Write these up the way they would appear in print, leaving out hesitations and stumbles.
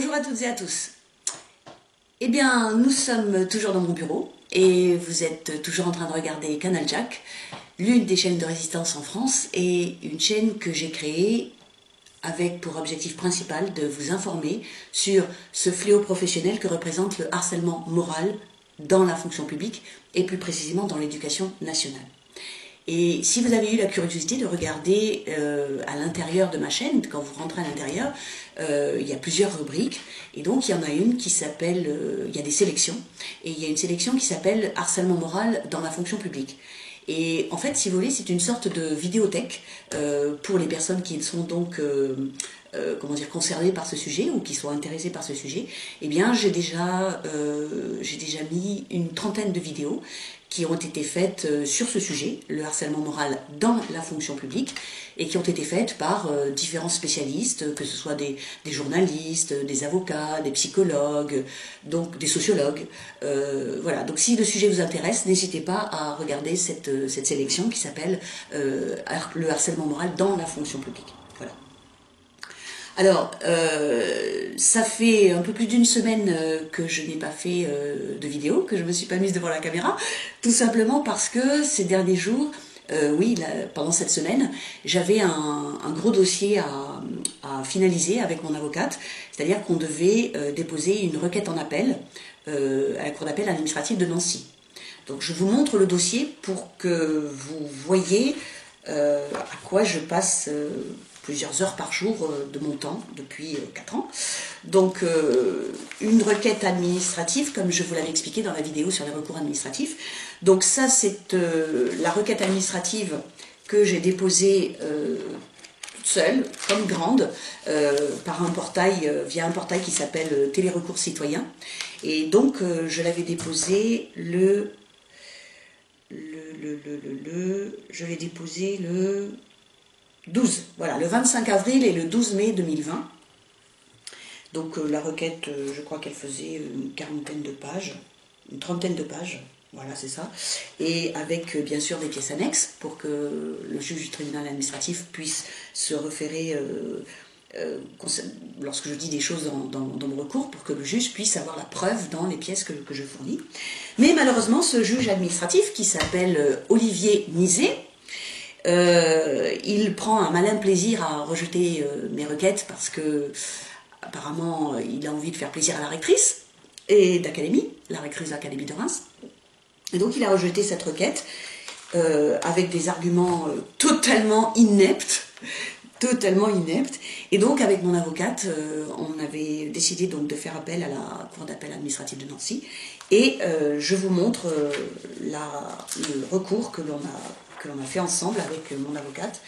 Bonjour à toutes et à tous. Eh bien, nous sommes toujours dans mon bureau et vous êtes toujours en train de regarder Canal Jack, l'une des chaînes de résistance en France et une chaîne que j'ai créée avec pour objectif principal de vous informer sur ce fléau professionnel que représente le harcèlement moral dans la fonction publique et plus précisément dans l'éducation nationale. Et si vous avez eu la curiosité de regarder à l'intérieur de ma chaîne, quand vous rentrez à l'intérieur, il y a plusieurs rubriques. Et donc, il y en a une qui s'appelle, il y a des sélections, et il y a une sélection qui s'appelle harcèlement moral dans la fonction publique. Et en fait, si vous voulez, c'est une sorte de vidéothèque pour les personnes qui sont donc concernées par ce sujet ou qui sont intéressées par ce sujet. Eh bien, j'ai déjà mis une trentaine de vidéos qui ont été faites sur ce sujet, le harcèlement moral dans la fonction publique, et qui ont été faites par différents spécialistes, que ce soit des journalistes, des avocats, des psychologues, donc des sociologues. Voilà, donc si le sujet vous intéresse, n'hésitez pas à regarder cette sélection qui s'appelle le harcèlement moral dans la fonction publique. Voilà. Alors, ça fait un peu plus d'une semaine que je n'ai pas fait de vidéo, que je ne me suis pas mise devant la caméra, tout simplement parce que ces derniers jours, pendant cette semaine, j'avais un gros dossier à finaliser avec mon avocate, c'est-à-dire qu'on devait déposer une requête en appel à la Cour d'appel administrative de Nancy. Donc je vous montre le dossier pour que vous voyez à quoi je passe plusieurs heures par jour de mon temps depuis 4 ans. Donc une requête administrative, comme je vous l'avais expliqué dans la vidéo sur les recours administratifs. Donc ça, c'est la requête administrative que j'ai déposée toute seule, comme grande, par un portail, via un portail qui s'appelle Télérecours Citoyen. Et donc je l'avais déposée le 12, voilà, le 25 avril et le 12 mai 2020. Donc la requête, je crois qu'elle faisait une quarantaine de pages, une trentaine de pages, voilà, c'est ça. Et avec bien sûr des pièces annexes pour que le juge du tribunal administratif puisse se référer, lorsque je dis des choses dans mon recours, pour que le juge puisse avoir la preuve dans les pièces que je fournis. Mais malheureusement, ce juge administratif qui s'appelle Olivier Nizet, il prend un malin plaisir à rejeter mes requêtes parce que apparemment il a envie de faire plaisir à la rectrice et d'académie, la rectrice de l'académie de Reims. Et donc il a rejeté cette requête avec des arguments totalement ineptes. Et donc avec mon avocate, on avait décidé donc de faire appel à la Cour d'appel administrative de Nancy. Et je vous montre le recours que l'on a fait ensemble avec mon avocate.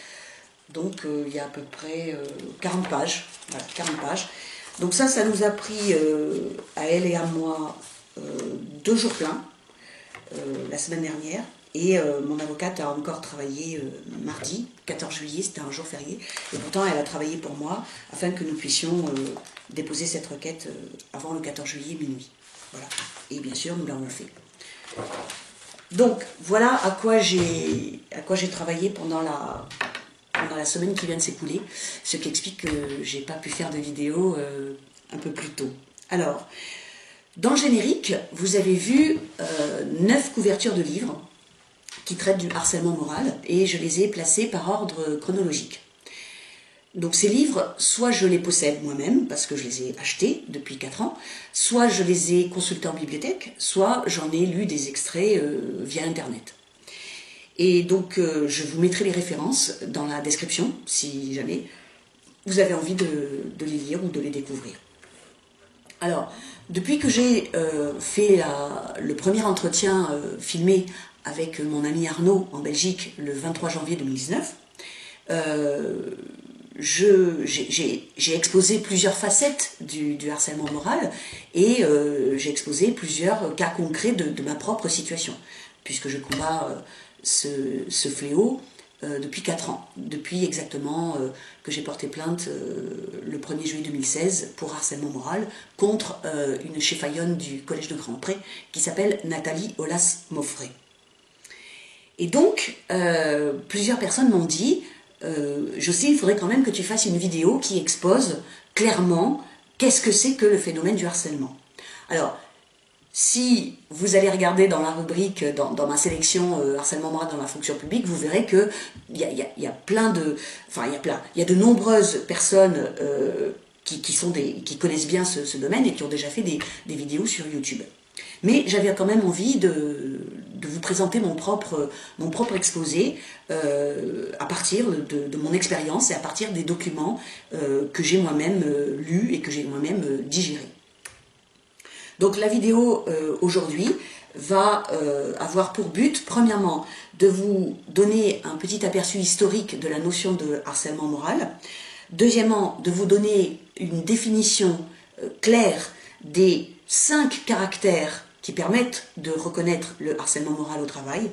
Donc il y a à peu près 40 pages. Voilà, 40 pages. Donc ça nous a pris, à elle et à moi, 2 jours pleins, la semaine dernière. Et mon avocate a encore travaillé mardi, 14 juillet, c'était un jour férié. Et pourtant, elle a travaillé pour moi afin que nous puissions déposer cette requête avant le 14 juillet minuit. Voilà. Et bien sûr, nous l'avons fait. Donc, voilà à quoi j'ai travaillé pendant la semaine qui vient de s'écouler, ce qui explique que j'ai pas pu faire de vidéo un peu plus tôt. Alors, dans le générique, vous avez vu 9 couvertures de livres qui traitent du harcèlement moral, et je les ai placés par ordre chronologique. Donc ces livres, soit je les possède moi-même, parce que je les ai achetés depuis 4 ans, soit je les ai consultés en bibliothèque, soit j'en ai lu des extraits via Internet. Et donc je vous mettrai les références dans la description, si jamais vous avez envie de les lire ou de les découvrir. Alors, depuis que j'ai fait le premier entretien filmé avec mon ami Arnaud en Belgique le 23 janvier 2019, j'ai exposé plusieurs facettes du harcèlement moral et j'ai exposé plusieurs cas concrets de ma propre situation, puisque je combats ce fléau depuis 4 ans, depuis exactement que j'ai porté plainte le 1er juillet 2016 pour harcèlement moral contre une cheffaillonne du collège de Grand-Pré qui s'appelle Nathalie Aulas-Moffret. Et donc, plusieurs personnes m'ont dit Jocelyne, il faudrait quand même que tu fasses une vidéo qui expose clairement qu'est-ce que c'est que le phénomène du harcèlement? Alors, si vous allez regarder dans la rubrique, dans ma sélection harcèlement moral dans la fonction publique, vous verrez que il y a plein de, enfin il y a de nombreuses personnes qui connaissent bien ce domaine et qui ont déjà fait des vidéos sur YouTube. Mais j'avais quand même envie de vous présenter mon propre exposé à partir de mon expérience et à partir des documents que j'ai moi-même lus et que j'ai moi-même digérés. Donc la vidéo aujourd'hui va avoir pour but, premièrement, de vous donner un petit aperçu historique de la notion de harcèlement moral. Deuxièmement, de vous donner une définition claire des 5 caractères qui permettent de reconnaître le harcèlement moral au travail.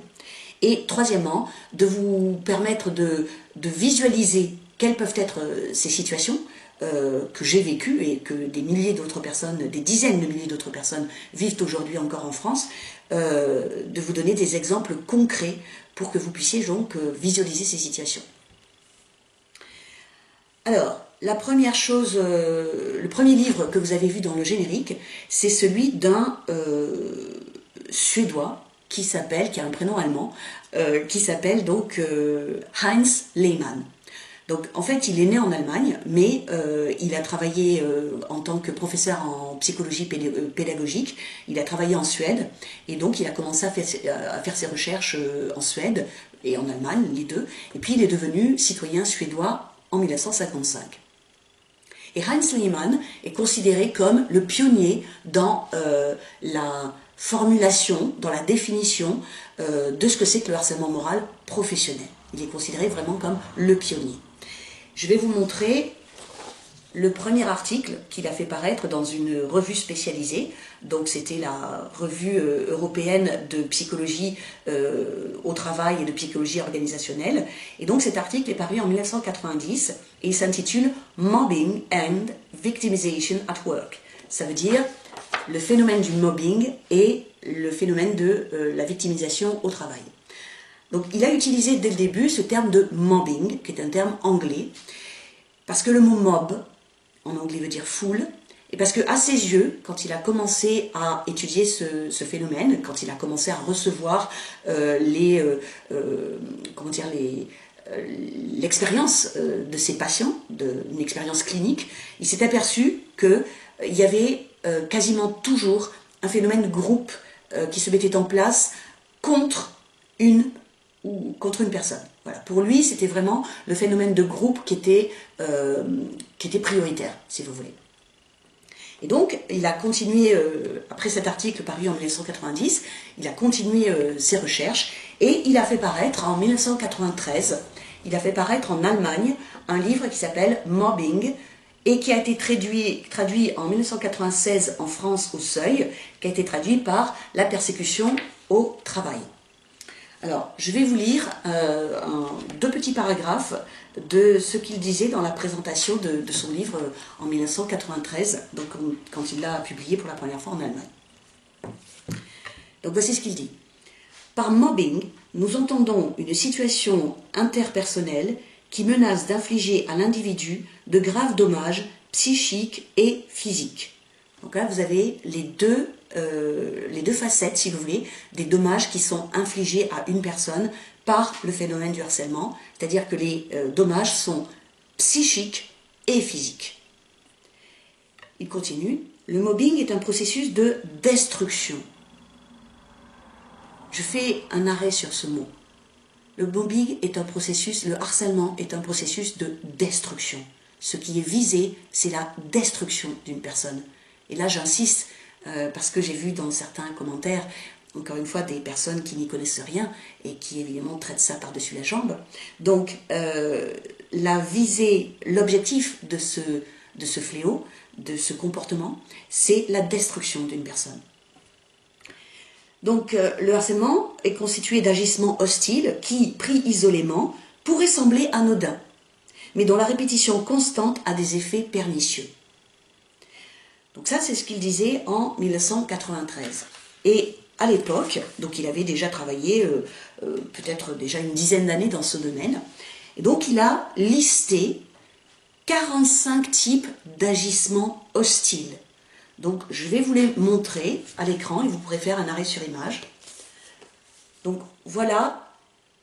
Et troisièmement, de vous permettre de visualiser quelles peuvent être ces situations que j'ai vécues et que des milliers d'autres personnes, des dizaines de milliers d'autres personnes vivent aujourd'hui encore en France, de vous donner des exemples concrets pour que vous puissiez donc visualiser ces situations. Alors, la première chose, le premier livre que vous avez vu dans le générique, c'est celui d'un Suédois qui a un prénom allemand, qui s'appelle donc Heinz Lehmann. Donc en fait, il est né en Allemagne, mais il a travaillé en tant que professeur en psychologie pédagogique. Il a travaillé en Suède, et donc il a commencé à faire ses recherches en Suède et en Allemagne, les deux. Et puis il est devenu citoyen suédois en 1955. Et Heinz Lehmann est considéré comme le pionnier dans la formulation, dans la définition de ce que c'est que le harcèlement moral professionnel. Il est considéré vraiment comme le pionnier. Je vais vous montrer le premier article qu'il a fait paraître dans une revue spécialisée. Donc c'était la revue européenne de psychologie au travail et de psychologie organisationnelle. Et donc cet article est paru en 1990 et il s'intitule « Mobbing and Victimization at Work ». Ça veut dire le phénomène du mobbing et le phénomène de la victimisation au travail. Donc il a utilisé dès le début ce terme de mobbing, qui est un terme anglais, parce que le mot mob, en anglais veut dire foule, et parce qu'à ses yeux, quand il a commencé à étudier ce phénomène, quand il a commencé à recevoir l'expérience de ses patients, une expérience clinique, il s'est aperçu qu'il y avait quasiment toujours un phénomène de groupe qui se mettait en place contre une personne. Voilà. Pour lui, c'était vraiment le phénomène de groupe qui était prioritaire, si vous voulez. Et donc, il a continué, après cet article paru en 1990, il a continué ses recherches et il a fait paraître en 1993, il a fait paraître en Allemagne un livre qui s'appelle Mobbing et qui a été traduit en 1996 en France au Seuil, qui a été traduit par la persécution au travail. Alors, je vais vous lire deux petits paragraphes de ce qu'il disait dans la présentation de son livre en 1993, donc quand il l'a publié pour la première fois en Allemagne. Donc voici ce qu'il dit. Par mobbing, nous entendons une situation interpersonnelle qui menace d'infliger à l'individu de graves dommages psychiques et physiques. Donc là, vous avez les deux facettes, si vous voulez, des dommages qui sont infligés à une personne par le phénomène du harcèlement, c'est-à-dire que les dommages sont psychiques et physiques. Il continue, le mobbing est un processus de destruction. Je fais un arrêt sur ce mot. Le mobbing est un processus, le harcèlement est un processus de destruction. Ce qui est visé, c'est la destruction d'une personne. Et là, j'insiste, parce que j'ai vu dans certains commentaires, encore une fois, des personnes qui n'y connaissent rien et qui évidemment traitent ça par-dessus la jambe. Donc, la visée, l'objectif de ce fléau, de ce comportement, c'est la destruction d'une personne. Donc, le harcèlement est constitué d'agissements hostiles qui, pris isolément, pourraient sembler anodins, mais dont la répétition constante a des effets pernicieux. Donc ça, c'est ce qu'il disait en 1993. Et à l'époque, donc il avait déjà travaillé peut-être déjà une dizaine d'années dans ce domaine, et donc il a listé 45 types d'agissements hostiles. Donc, je vais vous les montrer à l'écran et vous pourrez faire un arrêt sur image. Donc, voilà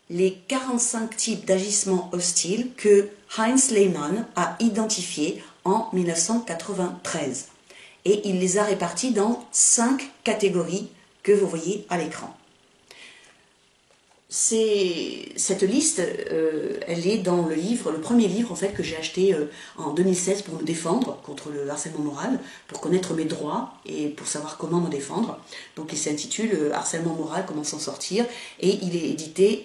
les 45 types d'agissements hostiles que Heinz Lehmann a identifiés en 1993. Et il les a répartis dans 5 catégories que vous voyez à l'écran. Cette liste, elle est dans le livre, le premier livre en fait que j'ai acheté en 2016 pour me défendre contre le harcèlement moral, pour connaître mes droits et pour savoir comment me défendre. Donc il s'intitule Harcèlement moral, comment s'en sortir, et il est édité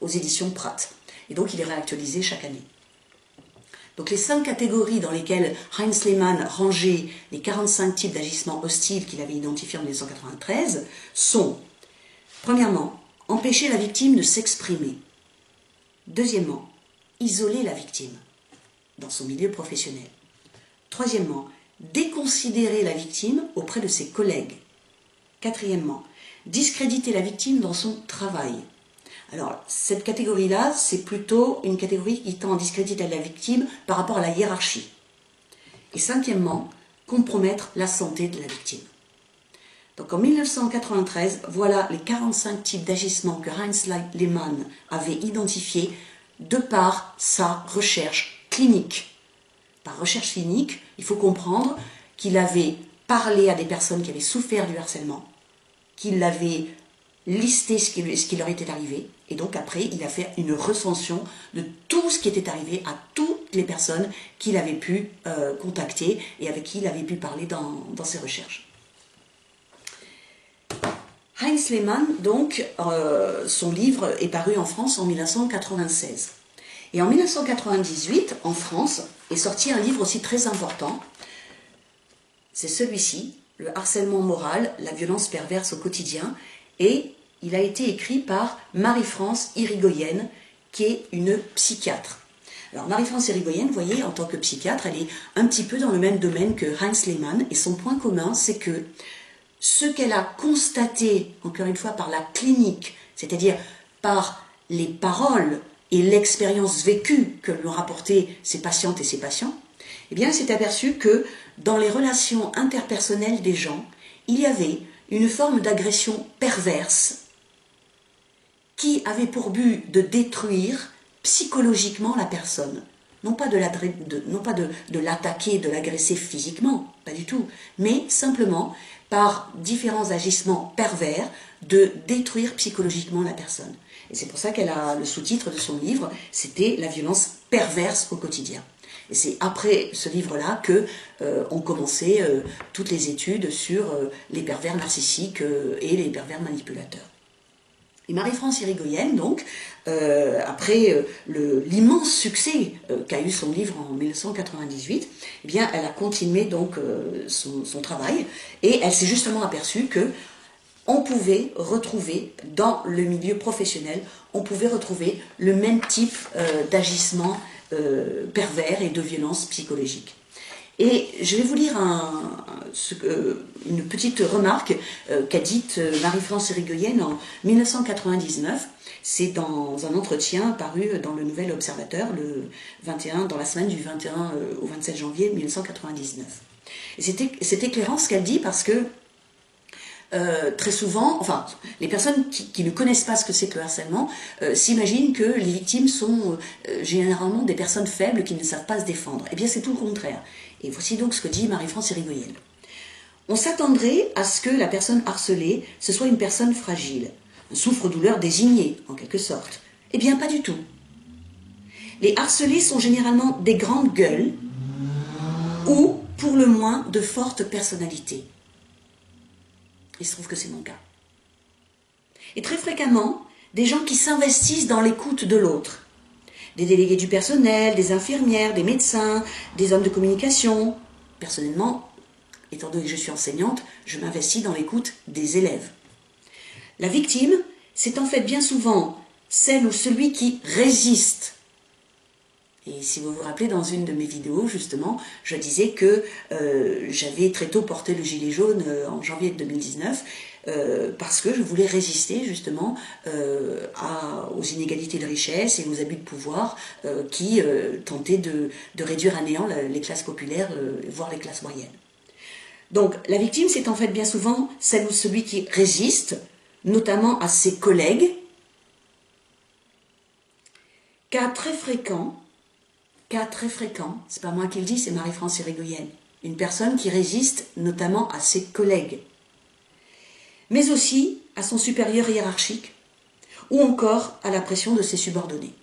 aux éditions Pratt. Et donc il est réactualisé chaque année. Donc les 5 catégories dans lesquelles Heinz Lehmann rangeait les 45 types d'agissements hostiles qu'il avait identifiés en 1993 sont, premièrement, empêcher la victime de s'exprimer. Deuxièmement, isoler la victime dans son milieu professionnel. Troisièmement, déconsidérer la victime auprès de ses collègues. Quatrièmement, discréditer la victime dans son travail. Alors, cette catégorie-là, c'est plutôt une catégorie qui tend à discréditer la victime par rapport à la hiérarchie. Et cinquièmement, compromettre la santé de la victime. Donc en 1993, voilà les 45 types d'agissements que Heinz Lehmann avait identifiés de par sa recherche clinique. Par recherche clinique, il faut comprendre qu'il avait parlé à des personnes qui avaient souffert du harcèlement, qu'il avait listé ce qui leur était arrivé, et donc après il a fait une recension de tout ce qui était arrivé à toutes les personnes qu'il avait pu contacter et avec qui il avait pu parler dans ses recherches. Heinz Lehmann, donc, son livre est paru en France en 1996. Et en 1998, en France, est sorti un livre aussi très important. C'est celui-ci, Le harcèlement moral, la violence perverse au quotidien. Et il a été écrit par Marie-France Irigoyen, qui est une psychiatre. Alors Marie-France Irigoyen, vous voyez, en tant que psychiatre, elle est un petit peu dans le même domaine que Heinz Lehmann. Et son point commun, c'est que ce qu'elle a constaté, encore une fois, par la clinique, c'est-à-dire par les paroles et l'expérience vécue que lui ont rapporté ses patientes et ses patients, eh bien, elle s'est aperçue que dans les relations interpersonnelles des gens, il y avait une forme d'agression perverse qui avait pour but de détruire psychologiquement la personne. Non pas de l'attaquer, de l'agresser physiquement, pas du tout, mais simplement par différents agissements pervers de détruire psychologiquement la personne. Et c'est pour ça qu'elle a le sous-titre de son livre, c'était La violence perverse au quotidien. Et c'est après ce livre-là que ont commencé toutes les études sur les pervers narcissiques et les pervers manipulateurs. Et Marie-France Irigoyen, donc, après l'immense succès qu'a eu son livre en 1998, eh bien, elle a continué donc son travail et elle s'est justement aperçue que on pouvait retrouver dans le milieu professionnel, on pouvait retrouver le même type d'agissement pervers et de violence psychologique. Et je vais vous lire une petite remarque qu'a dite Marie-France Irigoyen en 1999. C'est dans un entretien paru dans le Nouvel Observateur dans la semaine du 21 au 27 janvier 1999. Et c'est éclairant ce qu'elle dit parce que très souvent, enfin, les personnes qui ne connaissent pas ce que c'est que le harcèlement s'imaginent que les victimes sont généralement des personnes faibles qui ne savent pas se défendre. Eh bien, c'est tout le contraire. Et voici donc ce que dit Marie-France Irigoyen. On s'attendrait à ce que la personne harcelée, ce soit une personne fragile, un souffre-douleur désigné, en quelque sorte. Eh bien, pas du tout. Les harcelés sont généralement des grandes gueules ou, pour le moins, de fortes personnalités. Il se trouve que c'est mon cas. Et très fréquemment, des gens qui s'investissent dans l'écoute de l'autre. Des délégués du personnel, des infirmières, des médecins, des hommes de communication. Personnellement, étant donné que je suis enseignante, je m'investis dans l'écoute des élèves. La victime, c'est en fait bien souvent celle ou celui qui résiste Et si vous vous rappelez, dans une de mes vidéos, justement, je disais que j'avais très tôt porté le gilet jaune en janvier 2019 parce que je voulais résister justement aux inégalités de richesse et aux abus de pouvoir qui tentaient de réduire à néant les classes populaires, voire les classes moyennes. Donc la victime, c'est en fait bien souvent celle ou celui qui résiste, notamment à ses collègues. Cas très fréquent, c'est pas moi qui le dis, c'est Marie-France Irigoyen, une personne qui résiste notamment à ses collègues, mais aussi à son supérieur hiérarchique, ou encore à la pression de ses subordonnés.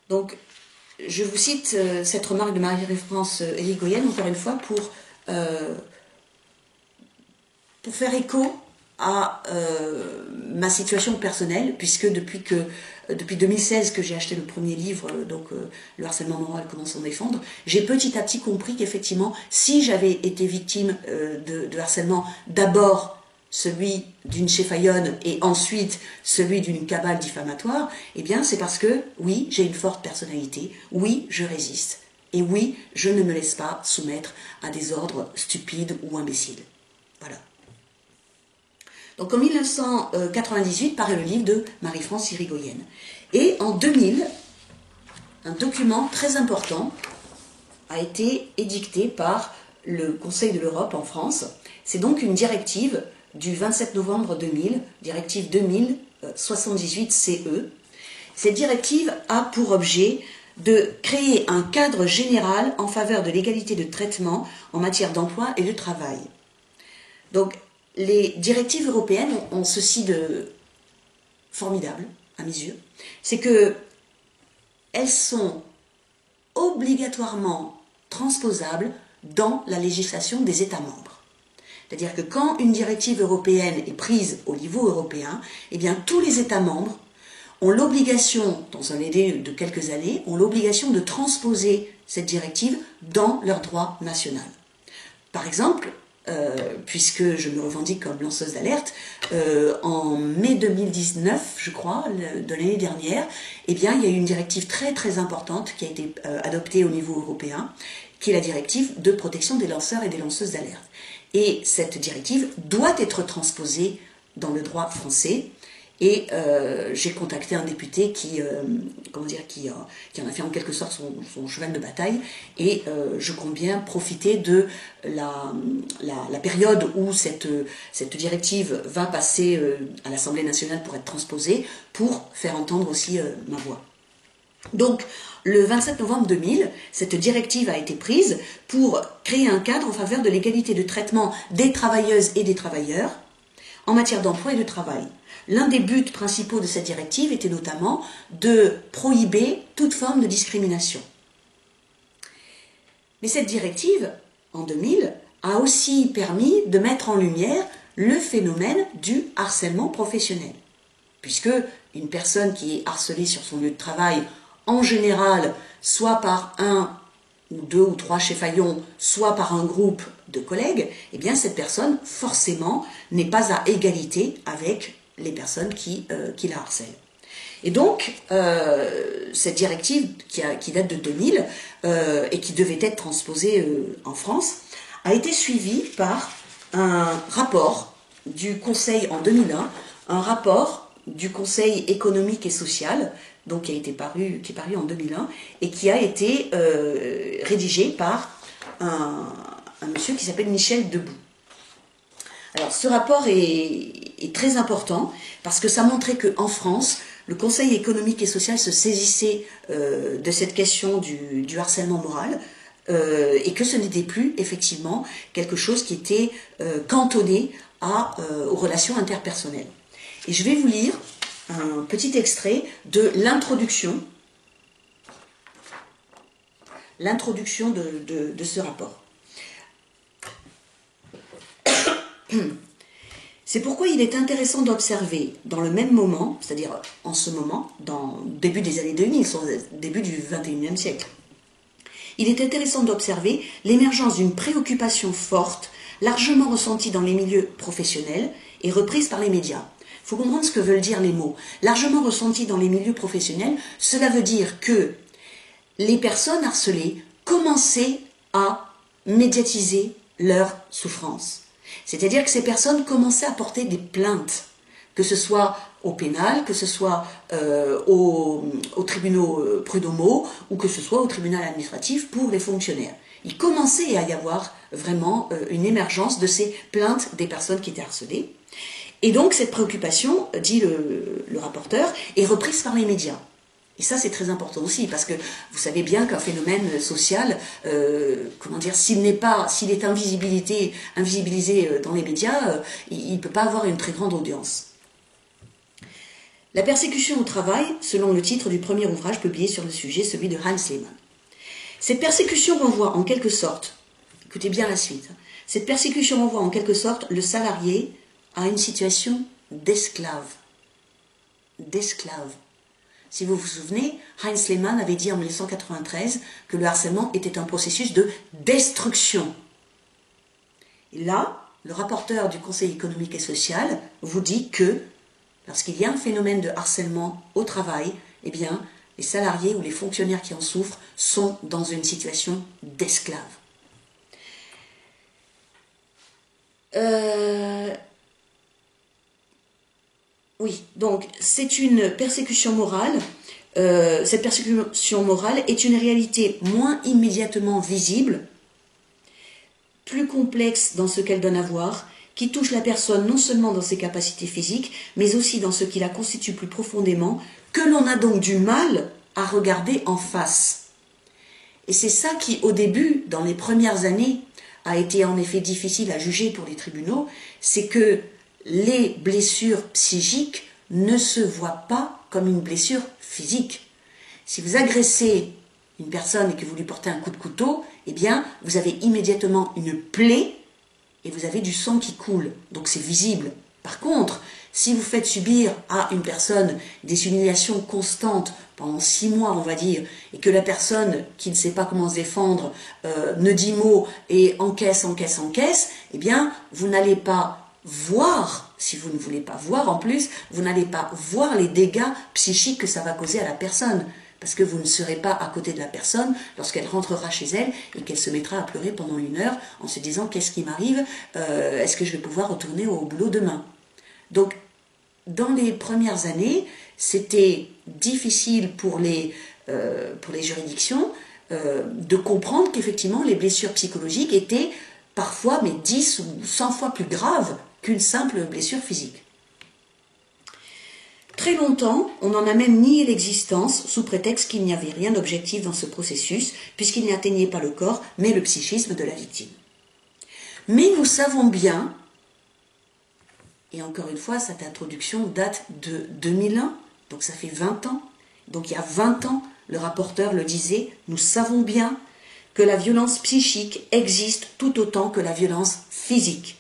Donc, je vous cite cette remarque de Marie-France Irigoyen, encore une fois, pour faire écho à ma situation personnelle, puisque depuis 2016 que j'ai acheté le premier livre, donc le harcèlement moral, comment s'en défendre, j'ai petit à petit compris qu'effectivement, si j'avais été victime de harcèlement, d'abord celui d'une cheffaillonne et ensuite celui d'une cabale diffamatoire, eh bien c'est parce que, oui, j'ai une forte personnalité, oui, je résiste, et oui, je ne me laisse pas soumettre à des ordres stupides ou imbéciles. Voilà. Donc en 1998 paraît le livre de Marie-France Irigoyen. Et en 2000, un document très important a été édicté par le Conseil de l'Europe en France. C'est donc une directive du 27 novembre 2000, directive 2000-78-CE. Cette directive a pour objet de créer un cadre général en faveur de l'égalité de traitement en matière d'emploi et de travail. Donc, les directives européennes ont ceci de formidable, à mes yeux, c'est qu'elles sont obligatoirement transposables dans la législation des États membres. C'est-à-dire que quand une directive européenne est prise au niveau européen, eh bien tous les États membres ont l'obligation, dans un délai de quelques années, ont l'obligation de transposer cette directive dans leur droit national. Par exemple, puisque je me revendique comme lanceuse d'alerte, en mai 2019, je crois, de l'année dernière, eh bien, il y a eu une directive très très importante qui a été adoptée au niveau européen, qui est la directive de protection des lanceurs et des lanceuses d'alerte. Et cette directive doit être transposée dans le droit français. Et j'ai contacté un député qui en a fait en quelque sorte son cheval de bataille, et je compte bien profiter de la période où cette directive va passer à l'Assemblée nationale pour être transposée, pour faire entendre aussi ma voix. Donc, le 27 novembre 2000, cette directive a été prise pour créer un cadre en faveur de l'égalité de traitement des travailleuses et des travailleurs en matière d'emploi et de travail. L'un des buts principaux de cette directive était notamment de prohiber toute forme de discrimination. Mais cette directive, en 2000, a aussi permis de mettre en lumière le phénomène du harcèlement professionnel. Puisque une personne qui est harcelée sur son lieu de travail, en général, soit par un ou deux ou trois cheffaillons, soit par un groupe de collègues, eh bien cette personne, forcément, n'est pas à égalité avec les personnes qui la harcèlent. Et donc, cette directive qui date de 2000 et qui devait être transposée en France, a été suivie par un rapport du Conseil en 2001, un rapport du Conseil économique et social, donc qui est paru en 2001, et qui a été rédigé par un monsieur qui s'appelle Michel Debout. Alors ce rapport est très important parce que ça montrait qu'en France, le Conseil économique et social se saisissait de cette question du harcèlement moral et que ce n'était plus effectivement quelque chose qui était cantonné aux relations interpersonnelles. Et je vais vous lire un petit extrait de l'introduction de ce rapport. C'est pourquoi il est intéressant d'observer dans le même moment, c'est-à-dire en ce moment, dans le début des années 2000, début du XXIe siècle, il est intéressant d'observer l'émergence d'une préoccupation forte, largement ressentie dans les milieux professionnels et reprise par les médias. Il faut comprendre ce que veulent dire les mots. Largement ressentie dans les milieux professionnels, cela veut dire que les personnes harcelées commençaient à médiatiser leur souffrance. C'est-à-dire que ces personnes commençaient à porter des plaintes, que ce soit au pénal, que ce soit aux tribunaux prud'homaux ou que ce soit au tribunal administratif pour les fonctionnaires. Il commençait à y avoir vraiment une émergence de ces plaintes des personnes qui étaient harcelées. Et donc cette préoccupation, dit le rapporteur, est reprise par les médias. Et ça, c'est très important aussi, parce que vous savez bien qu'un phénomène social, s'il est invisibilisé dans les médias, il ne peut pas avoir une très grande audience. La persécution au travail, selon le titre du premier ouvrage publié sur le sujet, celui de Hans Lehmann. Cette persécution renvoie en quelque sorte, écoutez bien la suite, cette persécution renvoie en quelque sorte le salarié à une situation d'esclave. D'esclave. Si vous vous souvenez, Heinz Lehmann avait dit en 1993 que le harcèlement était un processus de destruction. Et là, le rapporteur du Conseil économique et social vous dit que lorsqu'il y a un phénomène de harcèlement au travail, eh bien, les salariés ou les fonctionnaires qui en souffrent sont dans une situation d'esclave. Oui, donc c'est une persécution morale. Cette persécution morale est une réalité moins immédiatement visible, plus complexe dans ce qu'elle donne à voir, qui touche la personne non seulement dans ses capacités physiques, mais aussi dans ce qui la constitue plus profondément, que l'on a donc du mal à regarder en face. Et c'est ça qui, au début, dans les premières années, a été en effet difficile à juger pour les tribunaux, c'est que les blessures psychiques ne se voient pas comme une blessure physique. Si vous agressez une personne et que vous lui portez un coup de couteau, eh bien, vous avez immédiatement une plaie et vous avez du sang qui coule. Donc c'est visible. Par contre, si vous faites subir à une personne des humiliations constantes pendant 6 mois, on va dire, et que la personne qui ne sait pas comment se défendre ne dit mot et encaisse, eh bien, vous n'allez pas voir, si vous ne voulez pas voir en plus, vous n'allez pas voir les dégâts psychiques que ça va causer à la personne. Parce que vous ne serez pas à côté de la personne lorsqu'elle rentrera chez elle et qu'elle se mettra à pleurer pendant 1 heure en se disant « qu'est-ce qui m'arrive ? Est-ce que je vais pouvoir retourner au boulot demain ?» Donc, dans les premières années, c'était difficile pour les juridictions de comprendre qu'effectivement les blessures psychologiques étaient parfois 10 ou 100 fois plus graves qu'une simple blessure physique. Très longtemps, on en a même nié l'existence sous prétexte qu'il n'y avait rien d'objectif dans ce processus, puisqu'il n'atteignait pas le corps, mais le psychisme de la victime. Mais nous savons bien, et encore une fois, cette introduction date de 2001, donc ça fait 20 ans, donc il y a 20 ans, le rapporteur le disait, nous savons bien que la violence psychique existe tout autant que la violence physique.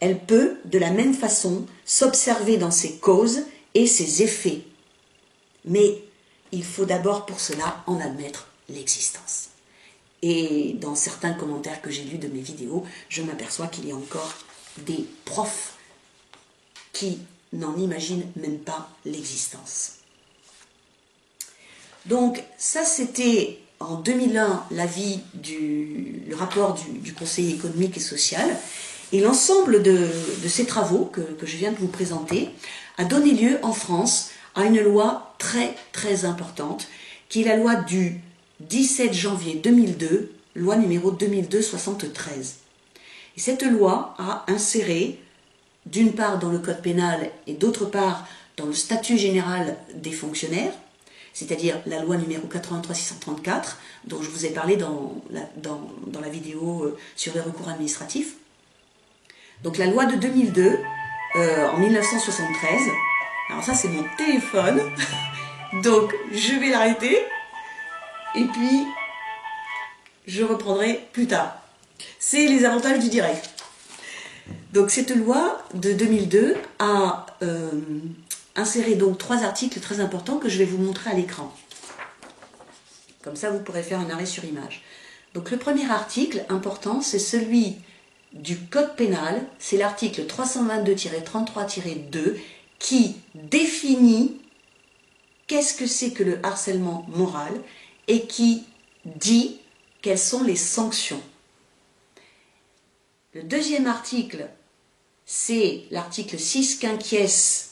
Elle peut, de la même façon, s'observer dans ses causes et ses effets. Mais il faut d'abord pour cela en admettre l'existence. Et dans certains commentaires que j'ai lus de mes vidéos, je m'aperçois qu'il y a encore des profs qui n'en imaginent même pas l'existence. Donc ça c'était en 2001 l'avis le rapport du Conseil économique et social. Et l'ensemble de ces travaux que je viens de vous présenter a donné lieu en France à une loi très très importante, qui est la loi du 17 janvier 2002, loi numéro 2002-73. Et cette loi a inséré, d'une part dans le code pénal et d'autre part dans le statut général des fonctionnaires, c'est-à-dire la loi numéro 83-634, dont je vous ai parlé dans la vidéo sur les recours administratifs. Donc la loi de 2002, en 1973, alors ça c'est mon téléphone, donc je vais l'arrêter, et puis je reprendrai plus tard. C'est les avantages du direct. Donc cette loi de 2002 a inséré donc 3 articles très importants que je vais vous montrer à l'écran. Comme ça vous pourrez faire un arrêt sur image. Donc le premier article important, c'est celui du code pénal, c'est l'article 322-33-2 qui définit qu'est-ce que c'est que le harcèlement moral et qui dit quelles sont les sanctions. Le deuxième article, c'est l'article 6 quinquies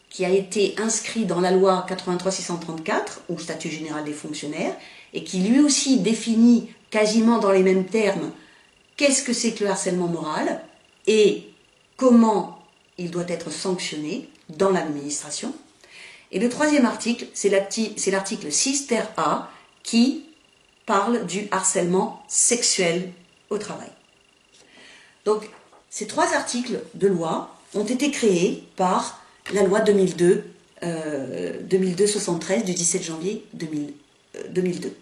qui a été inscrit dans la loi 83-634 au statut général des fonctionnaires et qui lui aussi définit quasiment dans les mêmes termes qu'est-ce que c'est que le harcèlement moral et comment il doit être sanctionné dans l'administration. Et le troisième article, c'est l'article 6 ter A qui parle du harcèlement sexuel au travail. Donc, ces trois articles de loi ont été créés par la loi 2002-73 du 17 janvier 2002.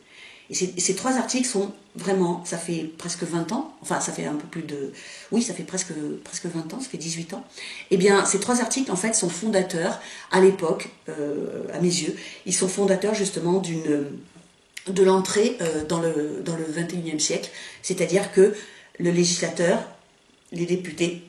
Et ces trois articles sont vraiment, ça fait presque 20 ans, enfin ça fait un peu plus de... Oui, ça fait presque 20 ans, ça fait 18 ans. Eh bien, ces trois articles, en fait, sont fondateurs, à l'époque, à mes yeux, ils sont fondateurs justement de l'entrée dans le 21e siècle, c'est-à-dire que le législateur, les députés,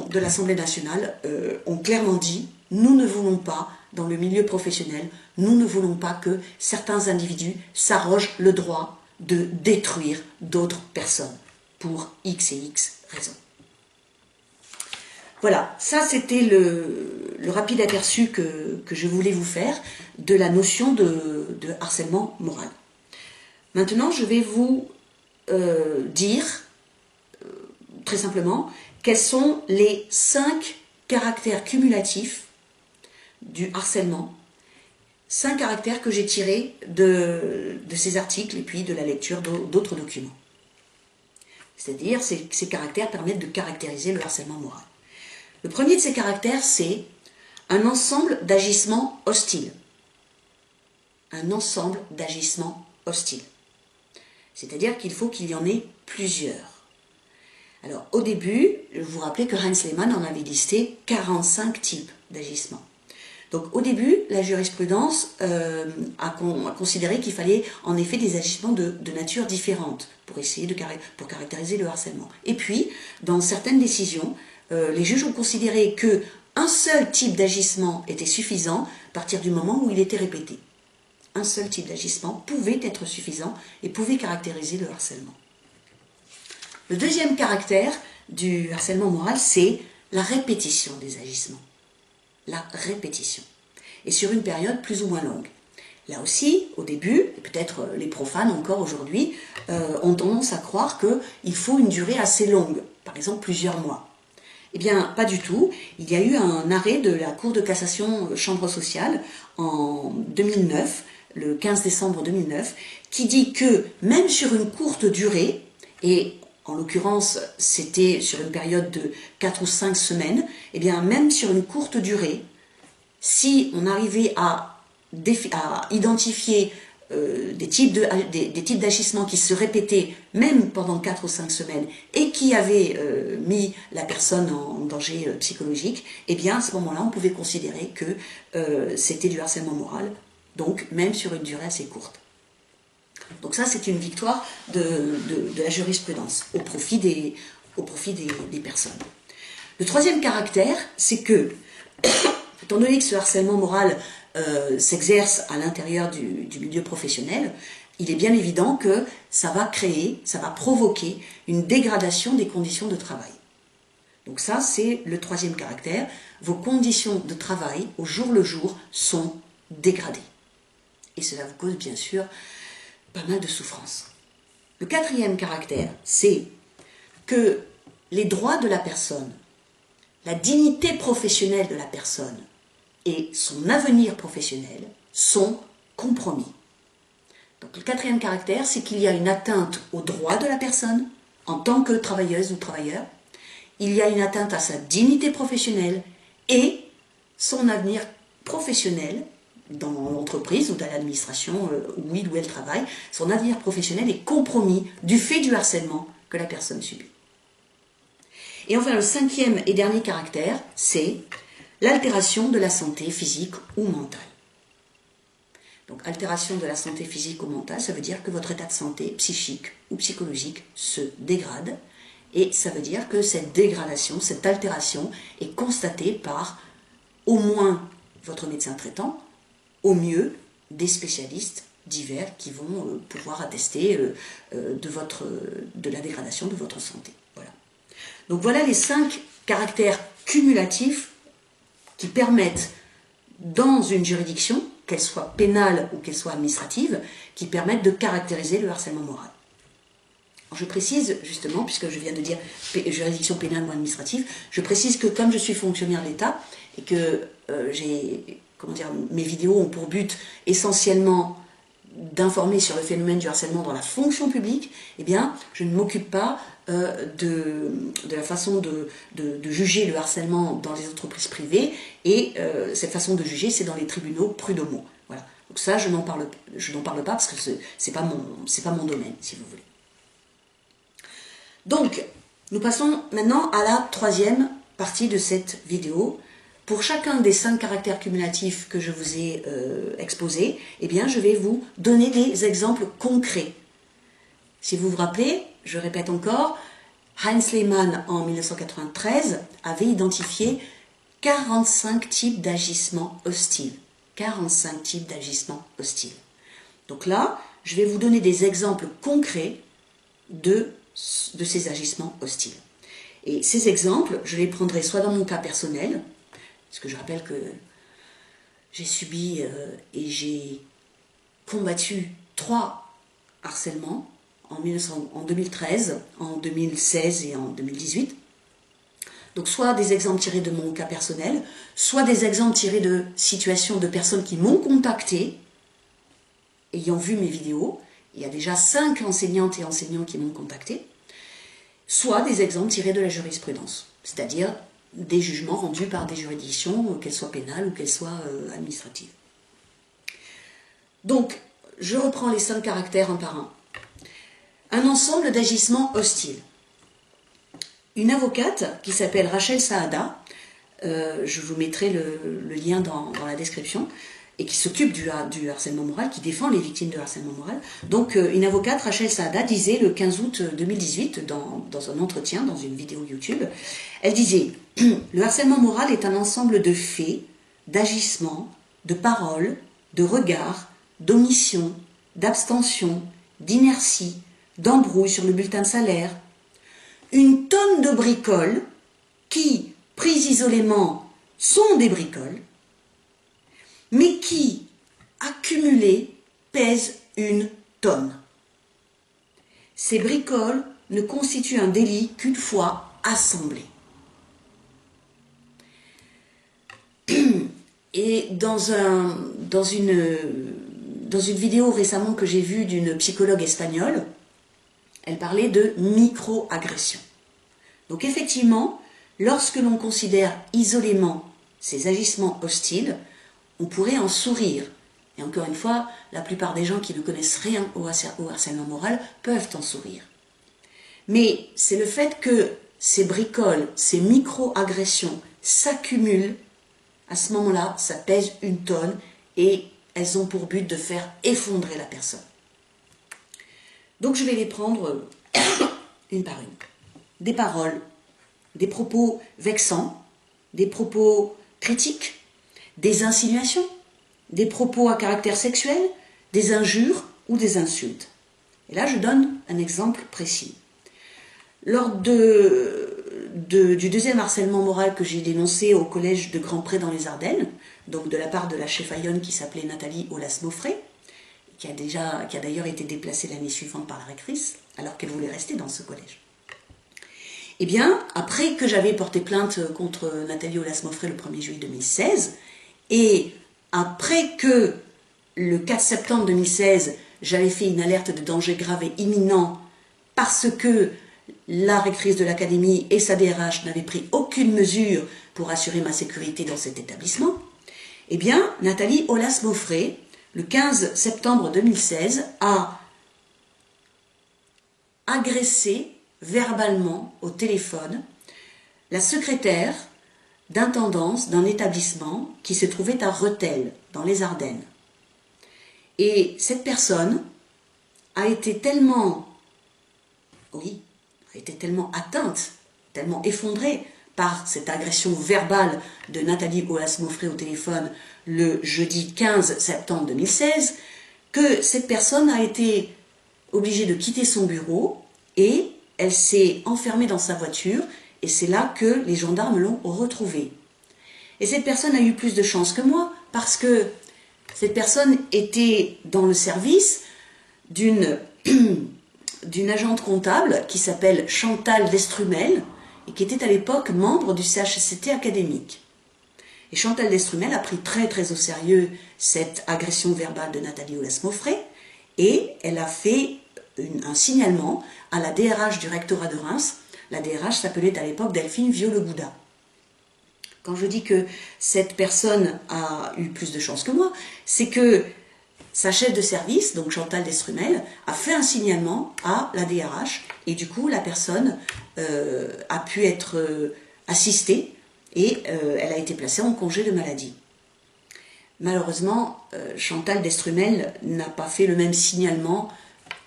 de l'Assemblée nationale ont clairement dit « Nous ne voulons pas, dans le milieu professionnel, nous ne voulons pas que certains individus s'arrogent le droit de détruire d'autres personnes pour X et X raisons. » Voilà, ça c'était le rapide aperçu que je voulais vous faire de la notion de harcèlement moral. Maintenant, je vais vous dire, très simplement, quels sont les 5 caractères cumulatifs du harcèlement, 5 caractères que j'ai tirés de ces articles et puis de la lecture d'autres documents. C'est-à-dire, ces caractères permettent de caractériser le harcèlement moral. Le premier de ces caractères, c'est un ensemble d'agissements hostiles. Un ensemble d'agissements hostiles. C'est-à-dire qu'il faut qu'il y en ait plusieurs. Alors, au début, vous vous rappelez que Heinz Lehmann en avait listé 45 types d'agissements. Donc, au début, la jurisprudence a considéré qu'il fallait en effet des agissements de nature différente pour essayer pour caractériser le harcèlement. Et puis, dans certaines décisions, les juges ont considéré qu'un seul type d'agissement était suffisant à partir du moment où il était répété. Un seul type d'agissement pouvait être suffisant et pouvait caractériser le harcèlement. Le deuxième caractère du harcèlement moral, c'est la répétition des agissements. La répétition. Et sur une période plus ou moins longue. Là aussi, au début, et peut-être les profanes encore aujourd'hui, ont tendance à croire qu'il faut une durée assez longue, par exemple plusieurs mois. Eh bien, pas du tout. Il y a eu un arrêt de la Cour de cassation Chambre sociale en 2009, le 15 décembre 2009, qui dit que même sur une courte durée, et en l'occurrence c'était sur une période de 4 ou 5 semaines, eh bien même sur une courte durée, si on arrivait à identifier des types d'agissements qui se répétaient même pendant 4 ou 5 semaines et qui avaient mis la personne en danger psychologique, eh bien à ce moment-là on pouvait considérer que c'était du harcèlement moral, donc même sur une durée assez courte. Donc ça, c'est une victoire de la jurisprudence au profit des personnes. Le troisième caractère, c'est que, étant donné que ce harcèlement moral s'exerce à l'intérieur du milieu professionnel, il est bien évident que ça va provoquer une dégradation des conditions de travail. Donc ça, c'est le troisième caractère. Vos conditions de travail, au jour le jour, sont dégradées. Et cela vous cause, bien sûr, pas mal de souffrance. Le quatrième caractère, c'est que les droits de la personne, la dignité professionnelle de la personne et son avenir professionnel sont compromis. Donc le quatrième caractère, c'est qu'il y a une atteinte aux droits de la personne en tant que travailleuse ou travailleur, il y a une atteinte à sa dignité professionnelle et son avenir professionnel dans l'entreprise ou dans l'administration où il ou elle travaille, son avenir professionnel est compromis du fait du harcèlement que la personne subit. Et enfin, le cinquième et dernier caractère, c'est l'altération de la santé physique ou mentale. Donc, altération de la santé physique ou mentale, ça veut dire que votre état de santé psychique ou psychologique se dégrade, et ça veut dire que cette dégradation, cette altération est constatée par au moins votre médecin traitant, au mieux des spécialistes divers qui vont pouvoir attester de la dégradation de votre santé. Voilà. Donc voilà les 5 caractères cumulatifs qui permettent, dans une juridiction, qu'elle soit pénale ou qu'elle soit administrative, qui permettent de caractériser le harcèlement moral. Je précise, justement, puisque je viens de dire juridiction pénale ou administrative, je précise que comme je suis fonctionnaire de l'État et que mes vidéos ont pour but essentiellement d'informer sur le phénomène du harcèlement dans la fonction publique, eh bien, je ne m'occupe pas de la façon de juger le harcèlement dans les entreprises privées, et cette façon de juger, c'est dans les tribunaux prud'homaux. Voilà. Donc ça, je n'en parle pas parce que c'est pas mon domaine, si vous voulez. Donc, nous passons maintenant à la 3e partie de cette vidéo. Pour chacun des 5 caractères cumulatifs que je vous ai exposés, eh bien, je vais vous donner des exemples concrets. Si vous vous rappelez, je répète encore, Heinz Lehmann, en 1993, avait identifié 45 types d'agissements hostiles. 45 types d'agissements hostiles. Donc là, je vais vous donner des exemples concrets de ces agissements hostiles. Et ces exemples, je les prendrai soit dans mon cas personnel, parce que je rappelle que j'ai subi et j'ai combattu 3 harcèlements en 2013, en 2016 et en 2018. Donc soit des exemples tirés de mon cas personnel, soit des exemples tirés de situations de personnes qui m'ont contacté, ayant vu mes vidéos. Il y a déjà 5 enseignantes et enseignants qui m'ont contacté, soit des exemples tirés de la jurisprudence, c'est-à-dire des jugements rendus par des juridictions, qu'elles soient pénales ou qu'elles soient administratives. Donc, je reprends les 5 caractères un par un. Un ensemble d'agissements hostiles. Une avocate qui s'appelle Rachel Saada, je vous mettrai le lien dans la description, et qui s'occupe du harcèlement moral, qui défend les victimes de harcèlement moral. Donc, une avocate, Rachel Saada, disait le 15 août 2018, dans un entretien, dans une vidéo YouTube, elle disait « Le harcèlement moral est un ensemble de faits, d'agissements, de paroles, de regards, d'omissions, d'abstention, d'inertie, d'embrouille sur le bulletin de salaire. Une tonne de bricoles qui, prises isolément, sont des bricoles, mais qui, accumulées, pèsent une tonne. Ces bricoles ne constituent un délit qu'une fois assemblées. » Et dans une vidéo récemment que j'ai vue d'une psychologue espagnole, elle parlait de micro-agression. Donc effectivement, lorsque l'on considère isolément ces agissements hostiles, on pourrait en sourire. Et encore une fois, la plupart des gens qui ne connaissent rien au harcèlement moral peuvent en sourire. Mais c'est le fait que ces bricoles, ces micro-agressions s'accumulent, à ce moment-là, ça pèse une tonne et elles ont pour but de faire effondrer la personne. Donc je vais les prendre une par une. Des paroles, des propos vexants, des propos critiques, des insinuations, des propos à caractère sexuel, des injures ou des insultes. Et là, je donne un exemple précis. Lors du deuxième harcèlement moral que j'ai dénoncé au collège de Grand-Pré dans les Ardennes, donc de la part de la chef Aïonne qui s'appelait Nathalie Aulas-Maufrey, qui a d'ailleurs été déplacée l'année suivante par la rectrice, alors qu'elle voulait rester dans ce collège. Eh bien, après que j'avais porté plainte contre Nathalie Aulas-Maufrey le 1er juillet 2016, et après que le 4 septembre 2016, j'avais fait une alerte de danger grave et imminent parce que la rectrice de l'académie et sa DRH n'avaient pris aucune mesure pour assurer ma sécurité dans cet établissement, eh bien, Nathalie Aulas-Maufrey, le 15 septembre 2016, a agressé verbalement au téléphone la secrétaire d'intendance d'un établissement qui se trouvait à Rethel, dans les Ardennes. Et cette personne a été tellement atteinte, tellement effondrée par cette agression verbale de Nathalie Aulas-Maufrey au téléphone le jeudi 15 septembre 2016, que cette personne a été obligée de quitter son bureau et elle s'est enfermée dans sa voiture et c'est là que les gendarmes l'ont retrouvée. Et cette personne a eu plus de chance que moi parce que cette personne était dans le service d'une agente comptable qui s'appelle Chantal Destrumel et qui était à l'époque membre du CHSCT académique. Et Chantal Destrumel a pris très au sérieux cette agression verbale de Nathalie Aulas-Mauffret et elle a fait un signalement à la DRH du rectorat de Reims. La DRH s'appelait à l'époque Delphine Viollet-Gouda. Quand je dis que cette personne a eu plus de chance que moi, c'est que sa chef de service, donc Chantal Destrumel, a fait un signalement à la DRH et du coup la personne a pu être assistée et elle a été placée en congé de maladie. Malheureusement, Chantal Destrumel n'a pas fait le même signalement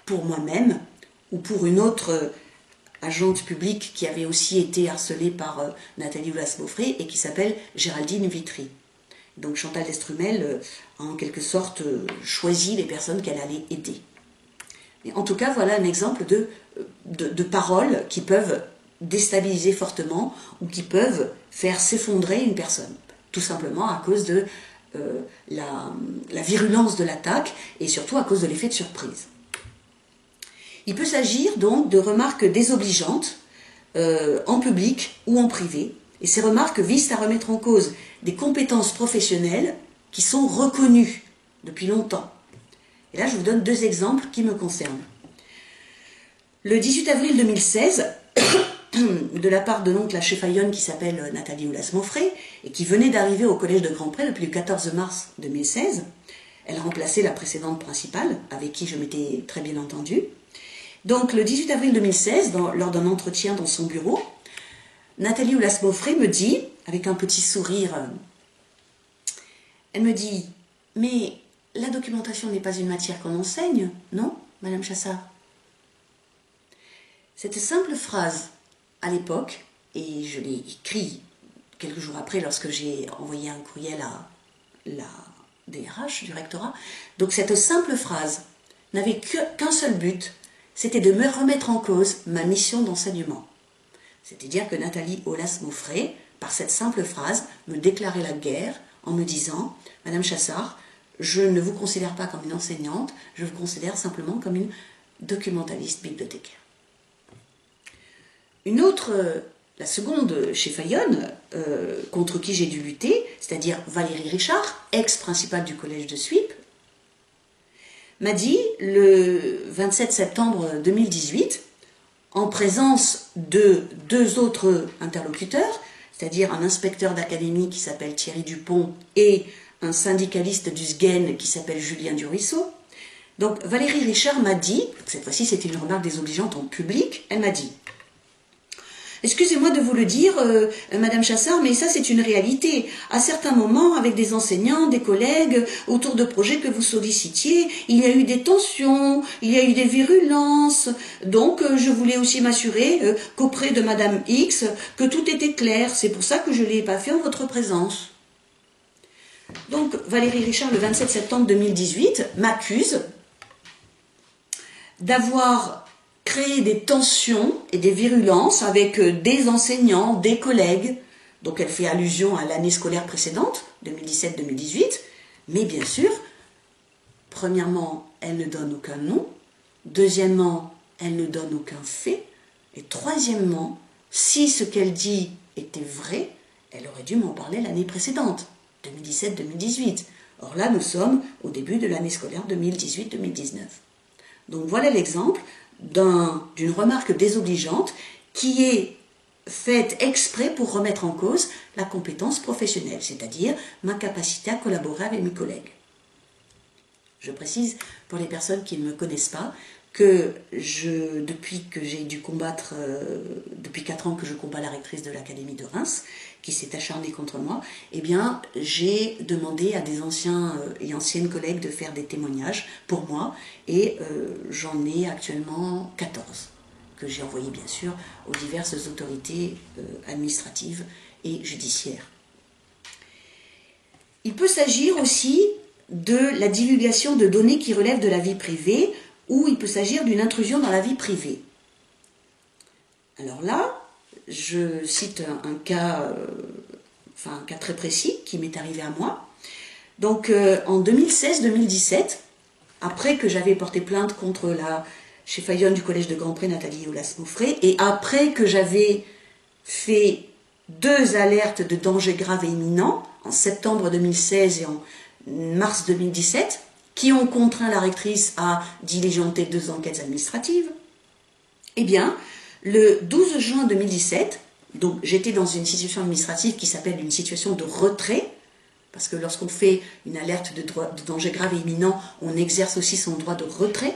pour moi-même ou pour une autre agente publique qui avait aussi été harcelée par Nathalie Aulas-Mauffret et qui s'appelle Géraldine Vitry. Donc Chantal Destrumel a en quelque sorte choisi les personnes qu'elle allait aider. Mais en tout cas, voilà un exemple de paroles qui peuvent déstabiliser fortement ou qui peuvent faire s'effondrer une personne, tout simplement à cause de la virulence de l'attaque et surtout à cause de l'effet de surprise. Il peut s'agir donc de remarques désobligeantes en public ou en privé, et ces remarques visent à remettre en cause des compétences professionnelles qui sont reconnues depuis longtemps. Et là, je vous donne deux exemples qui me concernent. Le 18 avril 2016, de la part de donc la cheffaillonne qui s'appelle Nathalie Aulas-Mauffret et qui venait d'arriver au collège de Grand Pré depuis le 14 mars 2016, elle remplaçait la précédente principale, avec qui je m'étais très bien entendue. Donc le 18 avril 2016, lors d'un entretien dans son bureau, Nathalie Aulas-Mauffret me dit, avec un petit sourire, elle me dit « Mais la documentation n'est pas une matière qu'on enseigne, non, Madame Chassard ?» Cette simple phrase, à l'époque, et je l'ai écrit quelques jours après lorsque j'ai envoyé un courriel à la DRH du rectorat, donc cette simple phrase n'avait qu'un seul but, c'était de me remettre en cause ma mission d'enseignement. C'est-à-dire que Nathalie Aulas-Mauffret, par cette simple phrase, me déclarait la guerre en me disant « Madame Chassard, je ne vous considère pas comme une enseignante, je vous considère simplement comme une documentaliste bibliothécaire. » Une autre, la seconde cheffaillonne contre qui j'ai dû lutter, c'est-à-dire Valérie Richard, ex-principale du collège de Suippes, m'a dit le 27 septembre 2018, en présence de deux autres interlocuteurs, c'est-à-dire un inspecteur d'académie qui s'appelle Thierry Dupont et un syndicaliste du SGEN qui s'appelle Julien Duruisseau. Donc Valérie Richard m'a dit, cette fois-ci c'était une remarque désobligeante en public, elle m'a dit « Excusez-moi de vous le dire, Madame Chassard, mais ça c'est une réalité. À certains moments, avec des enseignants, des collègues, autour de projets que vous sollicitiez, il y a eu des tensions, il y a eu des virulences. Donc je voulais aussi m'assurer qu'auprès de Madame X, que tout était clair. C'est pour ça que je ne l'ai pas fait en votre présence. » Donc Valérie Richard, le 27 septembre 2018, m'accuse d'avoir créé des tensions et des virulences avec des enseignants, des collègues. Donc elle fait allusion à l'année scolaire précédente, 2017-2018, mais bien sûr, premièrement, elle ne donne aucun nom, deuxièmement, elle ne donne aucun fait, et troisièmement, si ce qu'elle dit était vrai, elle aurait dû m'en parler l'année précédente, 2017-2018. Or là, nous sommes au début de l'année scolaire 2018-2019. Donc voilà l'exemple d'une remarque désobligeante qui est faite exprès pour remettre en cause la compétence professionnelle, c'est-à-dire ma capacité à collaborer avec mes collègues. Je précise pour les personnes qui ne me connaissent pas que depuis que j'ai dû combattre, depuis 4 ans que je combats la rectrice de l'Académie de Reims, qui s'est acharnée contre moi, eh bien, j'ai demandé à des anciens et anciennes collègues de faire des témoignages pour moi, et j'en ai actuellement 14, que j'ai envoyés bien sûr aux diverses autorités administratives et judiciaires. Il peut s'agir aussi de la divulgation de données qui relèvent de la vie privée ou il peut s'agir d'une intrusion dans la vie privée. Alors là, je cite un cas très précis qui m'est arrivé à moi. Donc en 2016-2017, après que j'avais porté plainte contre la cheffaïonne du collège de Grand Pré, Nathalie Aulas-Mauffret, et après que j'avais fait 2 alertes de danger grave et imminent, en septembre 2016 et en mars 2017, qui ont contraint la rectrice à diligenter 2 enquêtes administratives, eh bien, le 12 juin 2017, donc j'étais dans une situation administrative qui s'appelle une situation de retrait, parce que lorsqu'on fait une alerte de danger grave et imminent, on exerce aussi son droit de retrait.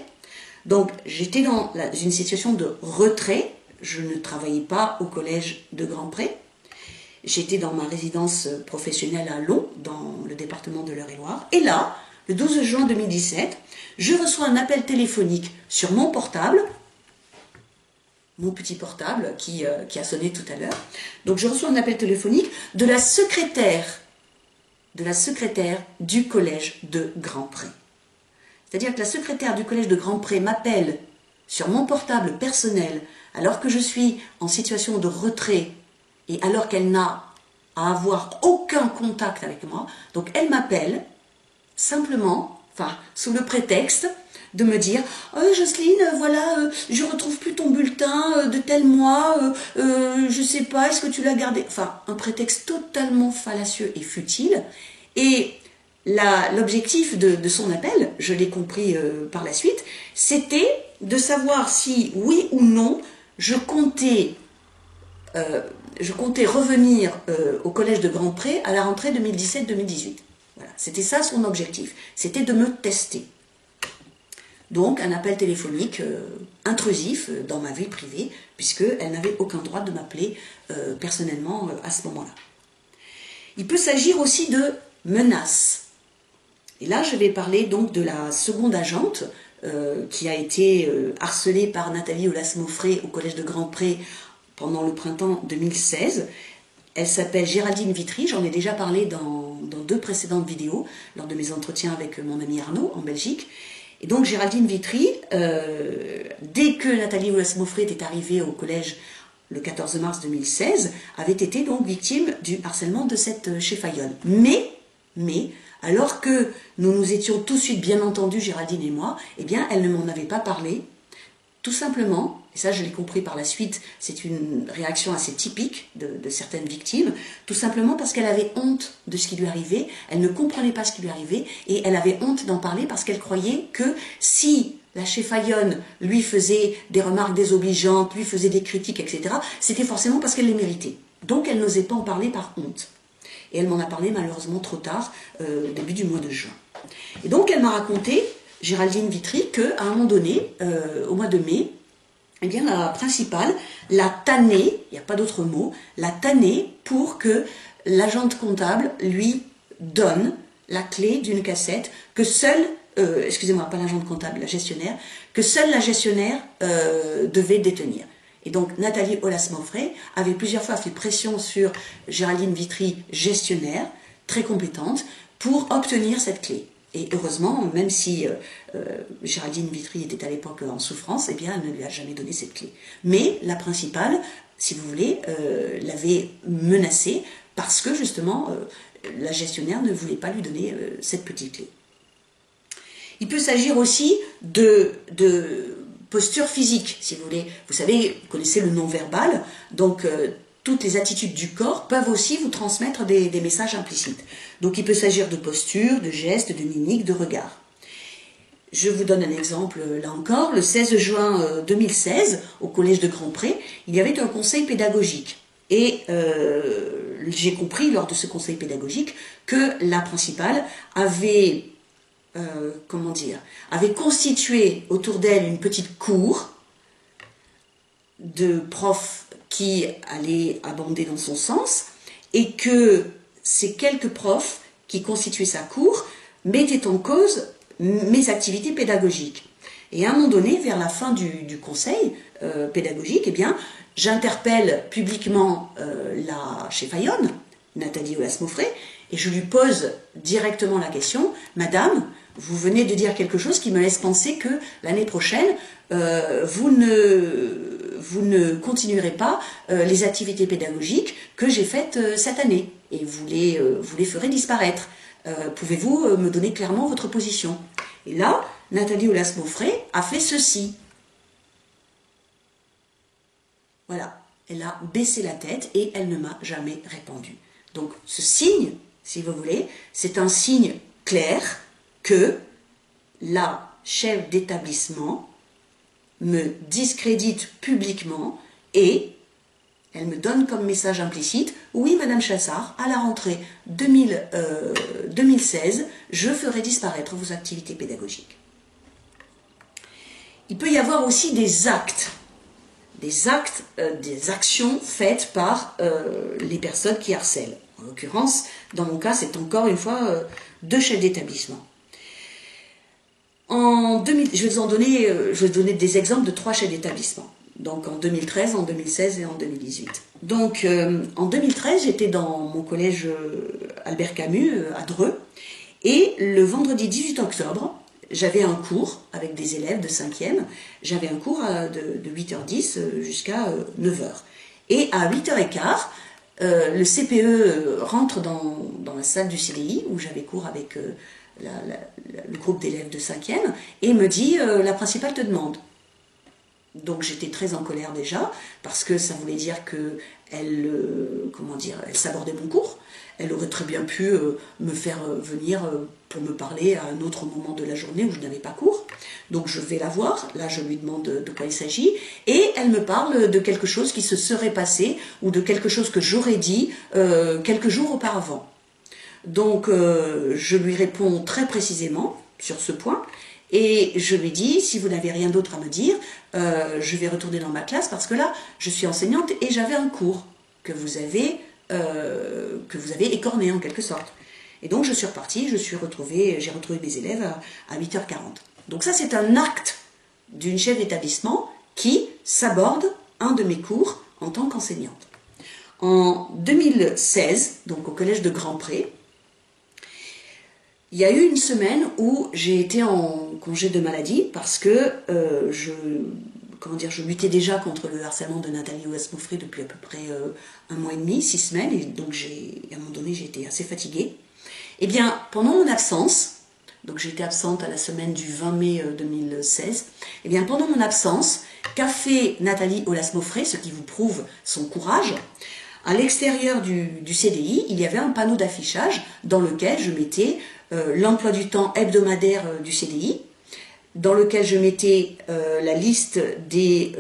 Donc j'étais dans une situation de retrait, je ne travaillais pas au collège de Grand Pré, j'étais dans ma résidence professionnelle à Long, dans le département de l'Eure-et-Loir, et là, le 12 juin 2017, je reçois un appel téléphonique sur mon portable, mon petit portable qui a sonné tout à l'heure. Donc je reçois un appel téléphonique de la secrétaire du collège de Grand Pré. C'est-à-dire que la secrétaire du collège de Grand Pré m'appelle sur mon portable personnel alors que je suis en situation de retrait et alors qu'elle n'a à avoir aucun contact avec moi. Donc elle m'appelle simplement, sous le prétexte de me dire « Jocelyne, voilà, je retrouve plus ton bulletin de tel mois, je sais pas, est-ce que tu l'as gardé ?» Enfin, un prétexte totalement fallacieux et futile. Et l'objectif de son appel, je l'ai compris par la suite, c'était de savoir si, oui ou non, je comptais revenir au collège de Grand Pré à la rentrée 2017-2018. Voilà, c'était ça son objectif, c'était de me tester. Donc un appel téléphonique intrusif dans ma vie privée, puisqu'elle n'avait aucun droit de m'appeler personnellement à ce moment-là. Il peut s'agir aussi de menaces. Et là, je vais parler donc de la seconde agente qui a été harcelée par Nathalie Aulas-Mauffret au collège de Grand Pré pendant le printemps 2016. Elle s'appelle Géraldine Vitry, j'en ai déjà parlé dans 2 précédentes vidéos, lors de mes entretiens avec mon ami Arnaud en Belgique. Et donc Géraldine Vitry, dès que Nathalie Aulas-Mauffret est arrivée au collège le 14 mars 2016, avait été donc victime du harcèlement de cette cheffaïonne. Mais, alors que nous nous étions tout de suite bien entendus, Géraldine et moi, eh bien elle ne m'en avait pas parlé, tout simplement, et ça je l'ai compris par la suite, c'est une réaction assez typique de certaines victimes, tout simplement parce qu'elle avait honte de ce qui lui arrivait, elle ne comprenait pas ce qui lui arrivait, et elle avait honte d'en parler parce qu'elle croyait que si la cheffaïonne lui faisait des remarques désobligeantes, lui faisait des critiques, etc., c'était forcément parce qu'elle les méritait. Donc elle n'osait pas en parler par honte. Et elle m'en a parlé malheureusement trop tard, début du mois de juin. Et donc elle m'a raconté, Géraldine Vitry, qu'à un moment donné, au mois de mai, eh bien la principale l'a tannée, il n'y a pas d'autre mot, l'a tannée pour que l'agente comptable lui donne la clé d'une cassette que seule, excusez-moi, pas l'agente comptable, la gestionnaire, que seule la gestionnaire devait détenir. Et donc Nathalie Aulas-Mauffret avait plusieurs fois fait pression sur Géraldine Vitry, gestionnaire, très compétente, pour obtenir cette clé. Et heureusement, même si Géraldine Vitry était à l'époque en souffrance, eh bien, elle ne lui a jamais donné cette clé. Mais la principale, si vous voulez, l'avait menacée parce que justement, la gestionnaire ne voulait pas lui donner cette petite clé. Il peut s'agir aussi de posture physique, si vous voulez. Vous savez, vous connaissez le non-verbal, donc toutes les attitudes du corps peuvent aussi vous transmettre des messages implicites. Donc il peut s'agir de posture, de gestes, de mimiques, de regards. Je vous donne un exemple là encore. Le 16 juin 2016, au collège de Grand Pré, il y avait un conseil pédagogique. Et j'ai compris lors de ce conseil pédagogique que la principale avait avait constitué autour d'elle une petite cour de profs qui allaient abonder dans son sens et que ces quelques profs qui constituaient sa cour mettaient en cause mes activités pédagogiques. Et à un moment donné, vers la fin du conseil pédagogique, eh bien, j'interpelle publiquement la cheffaïonne, Nathalie Aulas-Mauffret, et je lui pose directement la question, Madame, vous venez de dire quelque chose qui me laisse penser que l'année prochaine, vous ne continuerez pas les activités pédagogiques que j'ai faites cette année, et vous les ferez disparaître. Pouvez-vous me donner clairement votre position? Et là, Nathalie Aulas-Mauffret a fait ceci. Voilà, elle a baissé la tête et elle ne m'a jamais répondu. Donc ce signe, si vous voulez, c'est un signe clair que la chef d'établissement me discrédite publiquement et elle me donne comme message implicite, oui Madame Chassard, à la rentrée 2016, je ferai disparaître vos activités pédagogiques. Il peut y avoir aussi des actions faites par les personnes qui harcèlent. En l'occurrence, dans mon cas, c'est encore une fois 2 chefs d'établissement. Je vais donner des exemples de 3 chefs d'établissement. Donc en 2013, en 2016 et en 2018. Donc en 2013, j'étais dans mon collège Albert Camus à Dreux. Et le vendredi 18 octobre, j'avais un cours avec des élèves de 5e. J'avais un cours de 8h10 jusqu'à 9h. Et à 8h15, le CPE rentre dans la salle du CDI où j'avais cours avec le groupe d'élèves de 5e et me dit la principale te demande. Donc j'étais très en colère déjà parce que ça voulait dire que elle sabordait mon cours. Elle aurait très bien pu me faire venir pour me parler à un autre moment de la journée où je n'avais pas cours. Donc je vais la voir, là je lui demande de quoi il s'agit, et elle me parle de quelque chose qui se serait passé ou de quelque chose que j'aurais dit quelques jours auparavant. Donc je lui réponds très précisément sur ce point, et je lui dis, si vous n'avez rien d'autre à me dire, je vais retourner dans ma classe parce que là, je suis enseignante et j'avais un cours que vous avez écorné en quelque sorte. Et donc je suis repartie, j'ai retrouvé mes élèves à 8h40. Donc ça c'est un acte d'une chef d'établissement qui saborde un de mes cours en tant qu'enseignante. En 2016, donc au collège de Grand-Pré, il y a eu une semaine où j'ai été en congé de maladie parce que je luttais déjà contre le harcèlement de Nathalie Aulas-Mauffret depuis à peu près 1 mois et demi, 6 semaines, et donc à un moment donné j'ai été assez fatiguée. Et bien pendant mon absence, donc j'ai été absente à la semaine du 20 mai 2016, et bien pendant mon absence, qu'a fait Nathalie Aulas-Mauffret, ce qui vous prouve son courage? À l'extérieur du CDI, il y avait un panneau d'affichage dans lequel je mettais l'emploi du temps hebdomadaire du CDI, dans lequel je mettais la liste des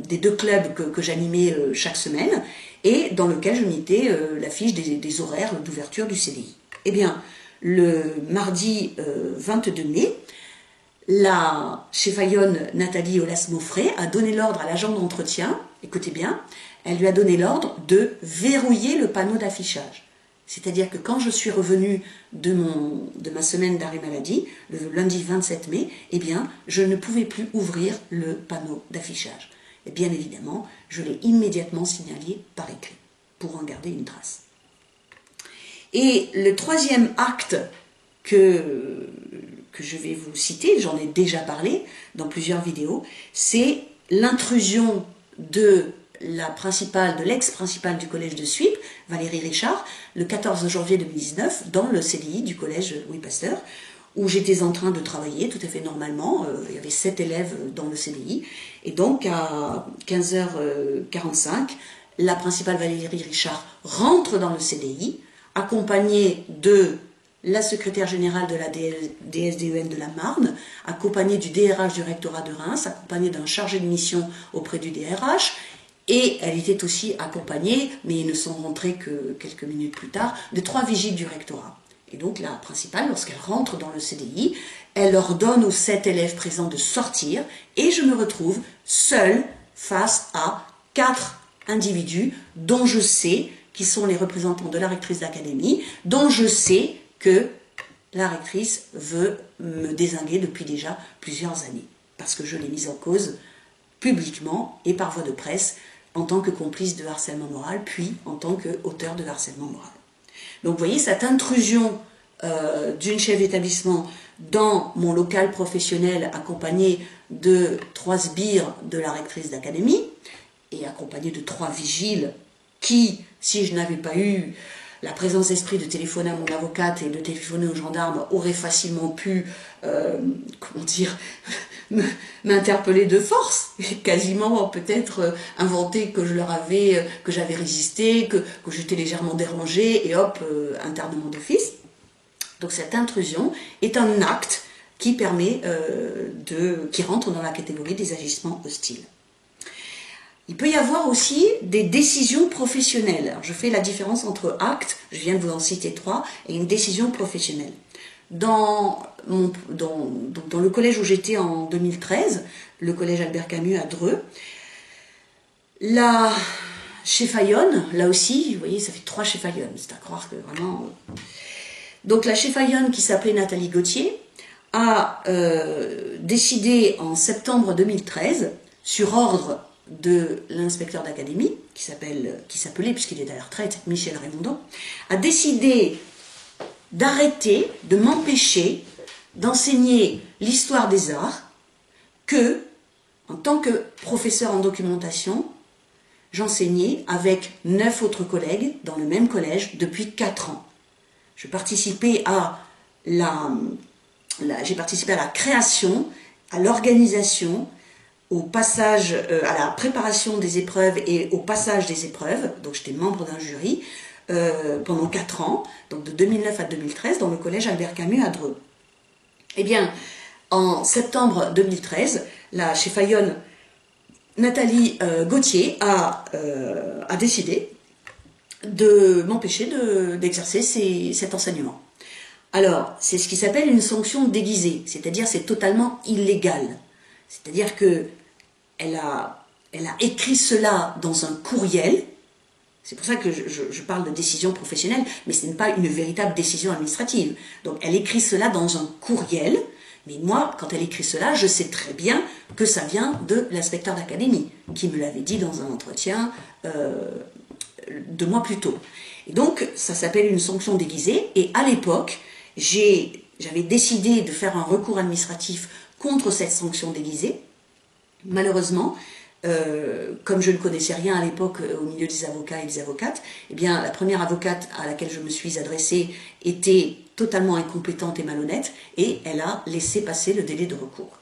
2 clubs que j'animais chaque semaine, et dans lequel je mettais la fiche des horaires d'ouverture du CDI. Eh bien, le mardi 22 mai, la cheffaillonne Nathalie Aulas-Mauffret a donné l'ordre à l'agent d'entretien, écoutez bien, elle lui a donné l'ordre de verrouiller le panneau d'affichage. C'est-à-dire que quand je suis revenue de ma semaine d'arrêt maladie, le lundi 27 mai, eh bien, je ne pouvais plus ouvrir le panneau d'affichage. Et bien évidemment, je l'ai immédiatement signalé par écrit, pour en garder une trace. Et le 3e acte que je vais vous citer, j'en ai déjà parlé dans plusieurs vidéos, c'est l'intrusion de l'ex-principale du collège de Suippes, Valérie Richard, le 14 janvier 2019, dans le CDI du collège Louis Pasteur, où j'étais en train de travailler tout à fait normalement. Il y avait 7 élèves dans le CDI. Et donc, à 15h45, la principale Valérie Richard rentre dans le CDI, accompagnée de la secrétaire générale de la DSDEN de la Marne, accompagnée du DRH du rectorat de Reims, accompagnée d'un chargé de mission auprès du DRH, et elle était aussi accompagnée, mais ils ne sont rentrés que quelques minutes plus tard, de 3 vigiles du rectorat. Et donc la principale, lorsqu'elle rentre dans le CDI, elle ordonne aux 7 élèves présents de sortir, et je me retrouve seule face à 4 individus dont je sais qui sont les représentants de la rectrice d'académie, dont je sais que la rectrice veut me dézinguer depuis déjà plusieurs années, parce que je l'ai mise en cause publiquement et par voie de presse en tant que complice de harcèlement moral, puis en tant qu'auteur de harcèlement moral. Donc vous voyez, cette intrusion d'une chef d'établissement dans mon local professionnel accompagné de 3 sbires de la rectrice d'académie et accompagné de 3 vigiles qui, si je n'avais pas eu la présence d'esprit de téléphoner à mon avocate et de téléphoner aux gendarmes, auraient facilement pu, comment dire, m'interpeller de force, quasiment peut-être inventer que que j'avais résisté, que j'étais légèrement dérangée et hop, internement d'office. Donc cette intrusion est un acte qui permet qui rentre dans la catégorie des agissements hostiles. Il peut y avoir aussi des décisions professionnelles. Alors, je fais la différence entre acte, je viens de vous en citer 3, et une décision professionnelle. Dans le collège où j'étais en 2013, le collège Albert Camus à Dreux, la cheffaillonne, là aussi, vous voyez, ça fait 3 cheffaillonnes, c'est à croire que vraiment... Donc la cheffaillonne qui s'appelait Nathalie Gauthier a décidé en septembre 2013, sur ordre de l'inspecteur d'académie, qui s'appelait, puisqu'il est à la retraite, Michel Raymondon, a décidé d'arrêter, de m'empêcher d'enseigner l'histoire des arts que, en tant que professeur en documentation, j'enseignais avec 9 autres collègues dans le même collège depuis 4 ans. Je participais j'ai participé à la création, à l'organisation, au passage, à la préparation des épreuves et au passage des épreuves. Donc j'étais membre d'un jury pendant 4 ans, donc de 2009 à 2013, dans le collège Albert Camus à Dreux. Eh bien, en septembre 2013, la cheffaillonne Nathalie Gauthier a décidé de m'empêcher d'exercer cet enseignement. Alors, c'est ce qui s'appelle une sanction déguisée, c'est-à-dire c'est totalement illégal. C'est-à-dire que elle a écrit cela dans un courriel. C'est pour ça que je parle de décision professionnelle, mais ce n'est pas une véritable décision administrative. Donc elle écrit cela dans un courriel, mais moi, quand elle écrit cela, je sais très bien que ça vient de l'inspecteur d'académie, qui me l'avait dit dans un entretien 2 mois plus tôt. Et donc, ça s'appelle une sanction déguisée, et à l'époque, j'avais décidé de faire un recours administratif contre cette sanction déguisée. Malheureusement, comme je ne connaissais rien à l'époque au milieu des avocats et des avocates, eh bien, la première avocate à laquelle je me suis adressée était totalement incompétente et malhonnête, et elle a laissé passer le délai de recours.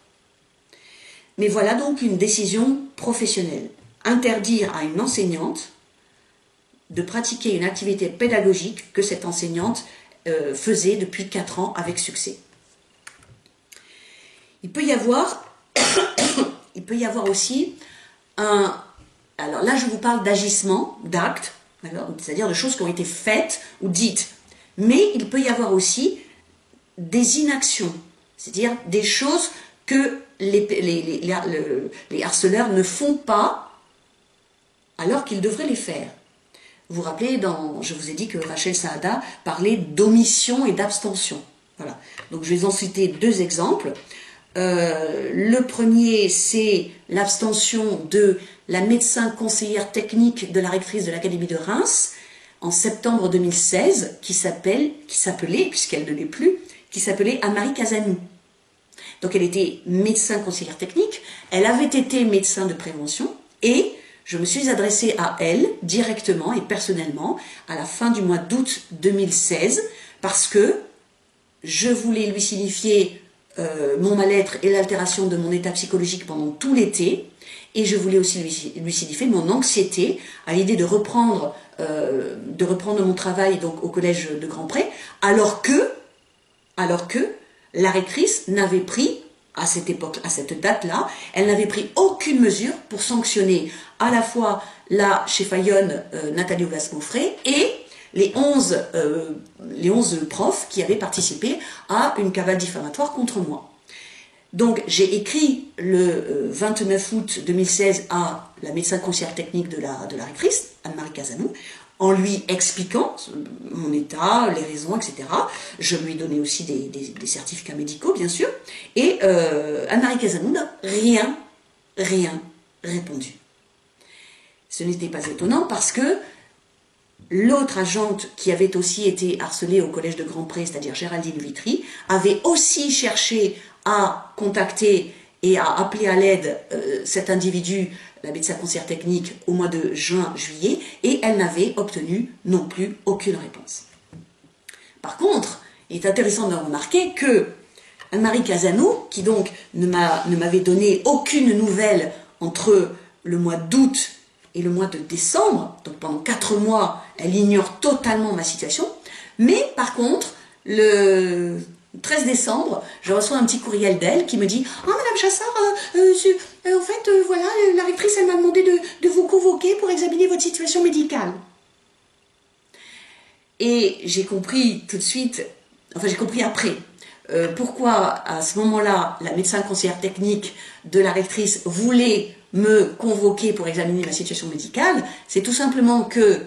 Mais voilà donc une décision professionnelle. Interdire à une enseignante de pratiquer une activité pédagogique que cette enseignante faisait depuis 4 ans avec succès. Il peut y avoir aussi alors là je vous parle d'agissement, d'actes, c'est-à-dire de choses qui ont été faites ou dites, mais il peut y avoir aussi des inactions, c'est-à-dire des choses que les harceleurs ne font pas alors qu'ils devraient les faire. Vous vous rappelez, je vous ai dit que Rachel Saada parlait d'omission et d'abstention. Voilà. Donc je vais en citer 2 exemples. Le premier, c'est l'abstention de la médecin conseillère technique de la rectrice de l'Académie de Reims en septembre 2016, qui s'appelait, puisqu'elle ne l'est plus, qui s'appelait Anne-Marie Cazanou. Donc elle était médecin conseillère technique, elle avait été médecin de prévention, et je me suis adressée à elle directement et personnellement à la fin du mois d'août 2016, parce que je voulais lui signifier mon mal-être et l'altération de mon état psychologique pendant tout l'été, et je voulais aussi lui signifier mon anxiété à l'idée de reprendre mon travail donc au collège de Grand Pré, alors que la rectrice n'avait pris à cette époque, à cette date-là, elle n'avait pris aucune mesure pour sanctionner à la fois la cheffaillonne Nathalie Ouvas-Moffret et les 11 profs qui avaient participé à une cavale diffamatoire contre moi. Donc j'ai écrit le 29 août 2016 à la médecin conseillère technique de la rectrice, Anne-Marie Cazanou, en lui expliquant mon état, les raisons, etc. Je lui ai donné aussi des certificats médicaux, bien sûr. Et Anne-Marie Cazanou n'a rien répondu. Ce n'était pas étonnant parce que l'autre agente qui avait aussi été harcelée au collège de Grand Pré, c'est-à-dire Géraldine Vitry, avait aussi cherché à contacter et à appeler à l'aide cet individu, la médecin conseillère technique, au mois de juin-juillet, et elle n'avait obtenu non plus aucune réponse. Par contre, il est intéressant de remarquer que Anne-Marie Casanou, qui donc ne m'avait donné aucune nouvelle entre le mois d'août et le mois de décembre, donc pendant 4 mois, elle ignore totalement ma situation, mais par contre, le 13 décembre, je reçois un petit courriel d'elle qui me dit « Ah, Madame Chassard, en fait, voilà, la rectrice, elle m'a demandé de vous convoquer pour examiner votre situation médicale. » Et j'ai compris tout de suite, enfin j'ai compris après, pourquoi à ce moment-là, la médecin conseillère technique de la rectrice voulait me convoquer pour examiner ma situation médicale. C'est tout simplement que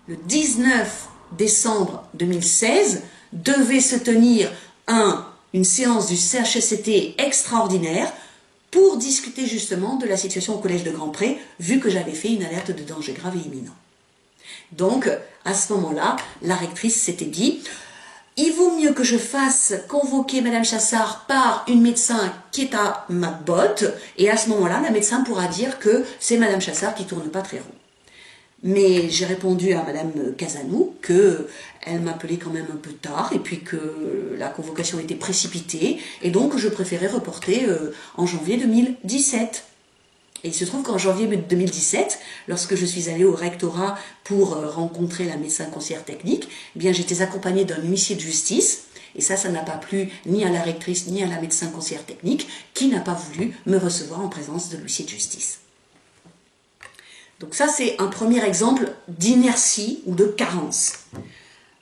le 19 décembre 2016 devait se tenir une séance du CHSCT extraordinaire pour discuter justement de la situation au collège de Grand Pré, vu que j'avais fait une alerte de danger grave et imminent. Donc, à ce moment-là, la rectrice s'était dit « Il vaut mieux que je fasse convoquer Madame Chassard par une médecin qui est à ma botte, et à ce moment-là, la médecin pourra dire que c'est Madame Chassard qui tourne pas très rond. » Mais j'ai répondu à Madame Casanou qu'elle m'appelait quand même un peu tard, et puis que la convocation était précipitée, et donc je préférais reporter en janvier 2017. Et il se trouve qu'en janvier 2017, lorsque je suis allée au rectorat pour rencontrer la médecin conseillère technique, eh bien j'étais accompagnée d'un huissier de justice, et ça n'a pas plu ni à la rectrice ni à la médecin conseillère technique, qui n'a pas voulu me recevoir en présence de l'huissier de justice. Donc ça, c'est un premier exemple d'inertie ou de carence.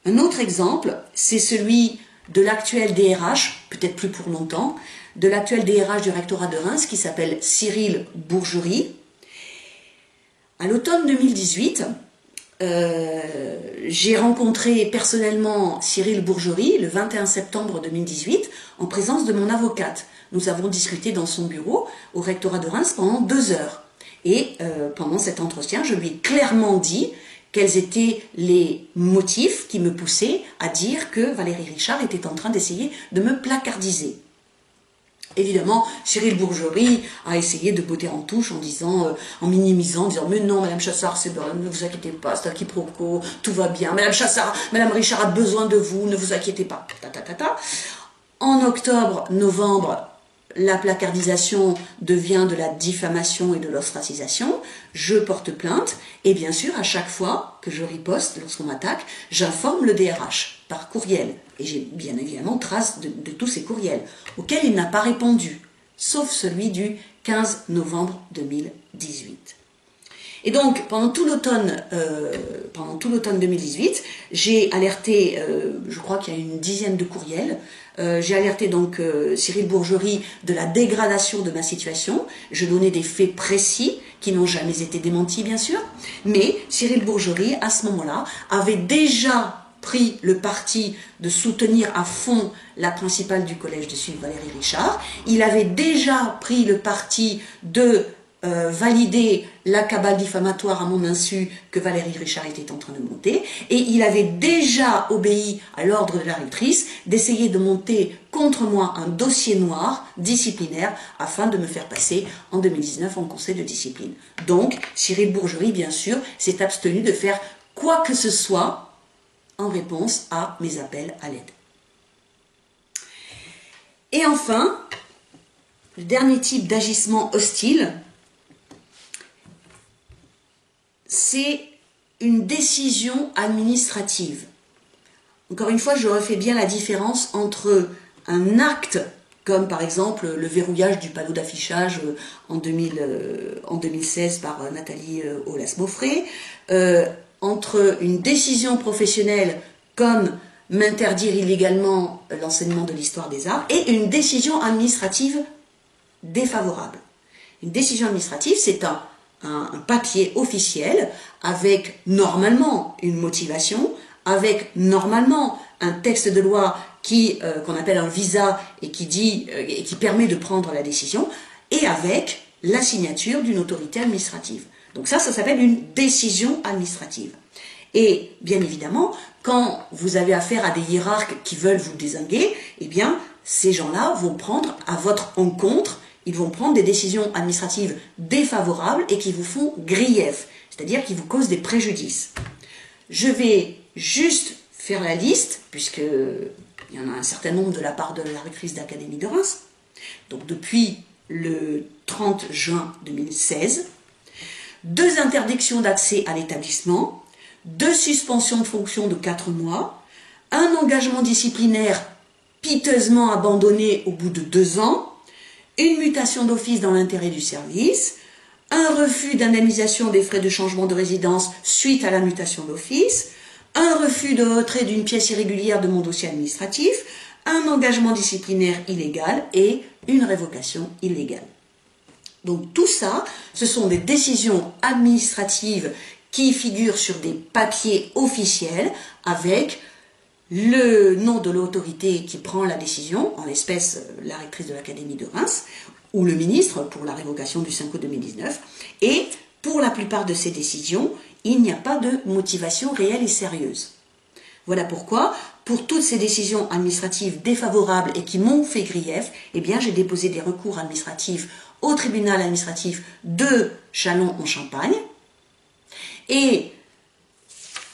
Un autre exemple, c'est celui de l'actuel DRH, peut-être plus pour longtemps, de l'actuel DRH du rectorat de Reims qui s'appelle Cyril Bourgerie. À l'automne 2018, j'ai rencontré personnellement Cyril Bourgerie le 21 septembre 2018 en présence de mon avocate. Nous avons discuté dans son bureau au rectorat de Reims pendant 2 heures. Et pendant cet entretien, je lui ai clairement dit quels étaient les motifs qui me poussaient à dire que Valérie Richard était en train d'essayer de me placardiser. Évidemment, Cyril Bourgerie a essayé de botter en touche en disant, en minimisant, en disant « Mais non, Madame Chassard, c'est bon, ne vous inquiétez pas, c'est un quiproquo, tout va bien. Madame Chassard, Madame Richard a besoin de vous, ne vous inquiétez pas. » En octobre, novembre, la placardisation devient de la diffamation et de l'ostracisation. Je porte plainte et bien sûr, à chaque fois que je riposte, lorsqu'on m'attaque, j'informe le DRH par courriel. Et j'ai bien évidemment trace de tous ces courriels, auxquels il n'a pas répondu, sauf celui du 15 novembre 2018. Et donc, pendant tout l'automne 2018, j'ai alerté, je crois qu'il y a une dizaine de courriels, j'ai alerté donc Cyril Bourgerie de la dégradation de ma situation. Je donnais des faits précis qui n'ont jamais été démentis, bien sûr, mais Cyril Bourgerie, à ce moment-là, avait déjà pris le parti de soutenir à fond la principale du collège de suivre Valérie Richard. Il avait déjà pris le parti de valider la cabale diffamatoire à mon insu que Valérie Richard était en train de monter, et il avait déjà obéi à l'ordre de la rectrice d'essayer de monter contre moi un dossier noir disciplinaire afin de me faire passer en 2019 en conseil de discipline. Donc Cyril Bourgerie, bien sûr, s'est abstenu de faire quoi que ce soit en réponse à mes appels à l'aide. Et enfin, le dernier type d'agissement hostile, c'est une décision administrative. Encore une fois, je refais bien la différence entre un acte, comme par exemple le verrouillage du panneau d'affichage en 2016 par Nathalie Aulas-Mauffret, entre une décision professionnelle comme m'interdire illégalement l'enseignement de l'histoire des arts et une décision administrative défavorable. Une décision administrative, c'est un papier officiel avec normalement une motivation, avec normalement un texte de loi qu'on appelle un visa et qui permet de prendre la décision, et avec la signature d'une autorité administrative. Donc ça s'appelle une décision administrative. Et bien évidemment, quand vous avez affaire à des hiérarques qui veulent vous dézinguer, eh bien, ces gens-là vont prendre à votre encontre, ils vont prendre des décisions administratives défavorables et qui vous font grief, c'est-à-dire qui vous causent des préjudices. Je vais juste faire la liste, puisqu'il y en a un certain nombre de la part de la rectrice d'Académie de Reims. Donc depuis le 30 juin 2016, 2 interdictions d'accès à l'établissement, 2 suspensions de fonction de 4 mois, un engagement disciplinaire piteusement abandonné au bout de 2 ans, une mutation d'office dans l'intérêt du service, un refus d'indemnisation des frais de changement de résidence suite à la mutation d'office, un refus de retrait d'une pièce irrégulière de mon dossier administratif, un engagement disciplinaire illégal et une révocation illégale. Donc tout ça, ce sont des décisions administratives qui figurent sur des papiers officiels avec le nom de l'autorité qui prend la décision, en l'espèce la rectrice de l'Académie de Reims, ou le ministre pour la révocation du 5 août 2019. Et pour la plupart de ces décisions, il n'y a pas de motivation réelle et sérieuse. Voilà pourquoi, pour toutes ces décisions administratives défavorables et qui m'ont fait grief, eh bien j'ai déposé des recours administratifs au tribunal administratif de Châlons-en-Champagne. Et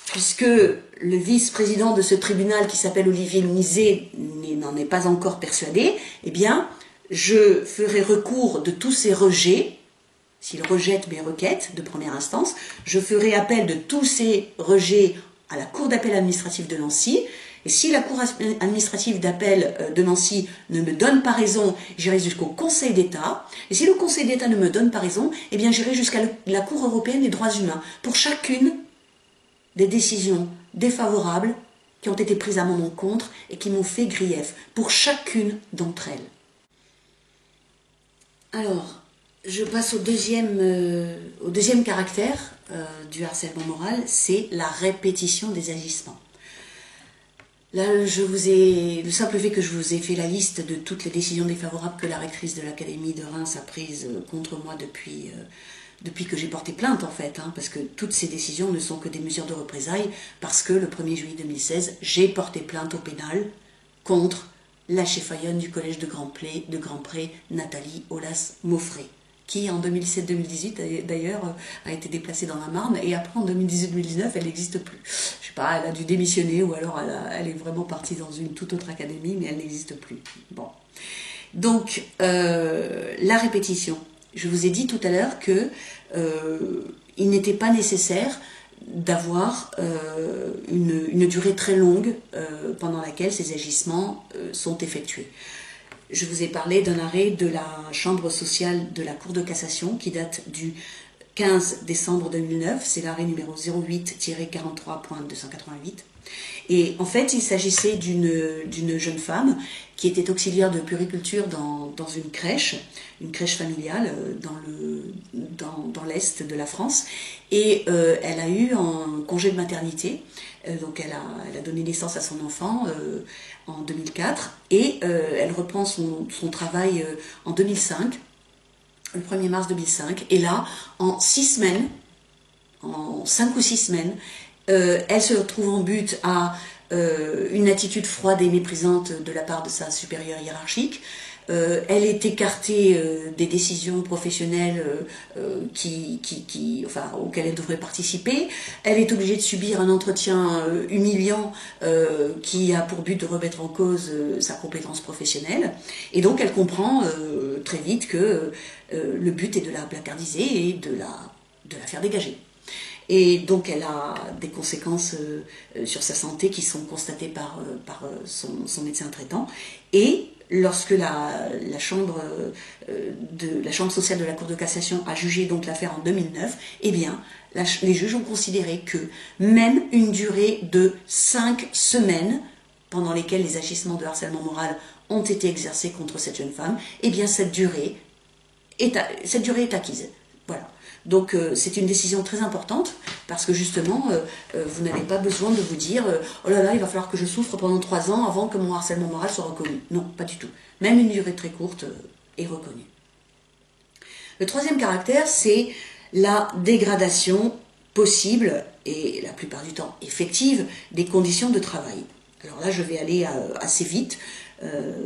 puisque le vice-président de ce tribunal, qui s'appelle Olivier Mizet, n'en est pas encore persuadé, eh bien, je ferai recours de tous ces rejets. S'il rejette mes requêtes de première instance, je ferai appel de tous ces rejets à la Cour d'appel administrative de Nancy. Et si la Cour administrative d'appel de Nancy ne me donne pas raison, j'irai jusqu'au Conseil d'État. Et si le Conseil d'État ne me donne pas raison, eh bien j'irai jusqu'à la Cour européenne des droits humains pour chacune des décisions défavorables qui ont été prises à mon encontre et qui m'ont fait grief, pour chacune d'entre elles. Alors, je passe au deuxième caractère du harcèlement moral, c'est la répétition des agissements. Là, le simple fait que je vous ai fait la liste de toutes les décisions défavorables que la rectrice de l'Académie de Reims a prises contre moi depuis que j'ai porté plainte en fait, parce que toutes ces décisions ne sont que des mesures de représailles, parce que le 1er juillet 2016, j'ai porté plainte au pénal contre la cheffaïonne du collège de Grandpré, Nathalie Aulas-Mauffret, qui en 2017-2018 d'ailleurs a été déplacée dans la Marne, et après en 2018-2019 elle n'existe plus. Je sais pas, elle a dû démissionner ou alors elle est vraiment partie dans une toute autre académie, mais elle n'existe plus. Bon. Donc la répétition. Je vous ai dit tout à l'heure que il n'était pas nécessaire d'avoir une durée très longue pendant laquelle ces agissements sont effectués. Je vous ai parlé d'un arrêt de la Chambre sociale de la Cour de cassation qui date du 15 décembre 2009, c'est l'arrêt numéro 08-43.288. Et en fait, il s'agissait d'une jeune femme qui était auxiliaire de puériculture dans une crèche familiale dans l'est de la France. Et elle a eu un congé de maternité, donc elle a donné naissance à son enfant en 2004, et elle reprend son travail en 2005, le 1er mars 2005, et là, en 5 ou 6 semaines, elle se retrouve en butte à une attitude froide et méprisante de la part de sa supérieure hiérarchique. Elle est écartée des décisions professionnelles auxquelles elle devrait participer. Elle est obligée de subir un entretien humiliant qui a pour but de remettre en cause sa compétence professionnelle. Et donc elle comprend très vite que le but est de la placardiser et de la faire dégager. Et donc elle a des conséquences sur sa santé qui sont constatées par son médecin traitant. Et lorsque la chambre sociale de la Cour de cassation a jugé donc l'affaire en 2009, eh bien les juges ont considéré que même une durée de 5 semaines pendant lesquelles les agissements de harcèlement moral ont été exercés contre cette jeune femme, eh bien cette durée est acquise. Voilà. Donc c'est une décision très importante parce que justement vous n'avez pas besoin de vous dire oh là là, il va falloir que je souffre pendant 3 ans avant que mon harcèlement moral soit reconnu. Non, pas du tout. Même une durée très courte est reconnue. Le troisième caractère, c'est la dégradation possibles et la plupart du temps effectives des conditions de travail. Alors là, je vais aller assez vite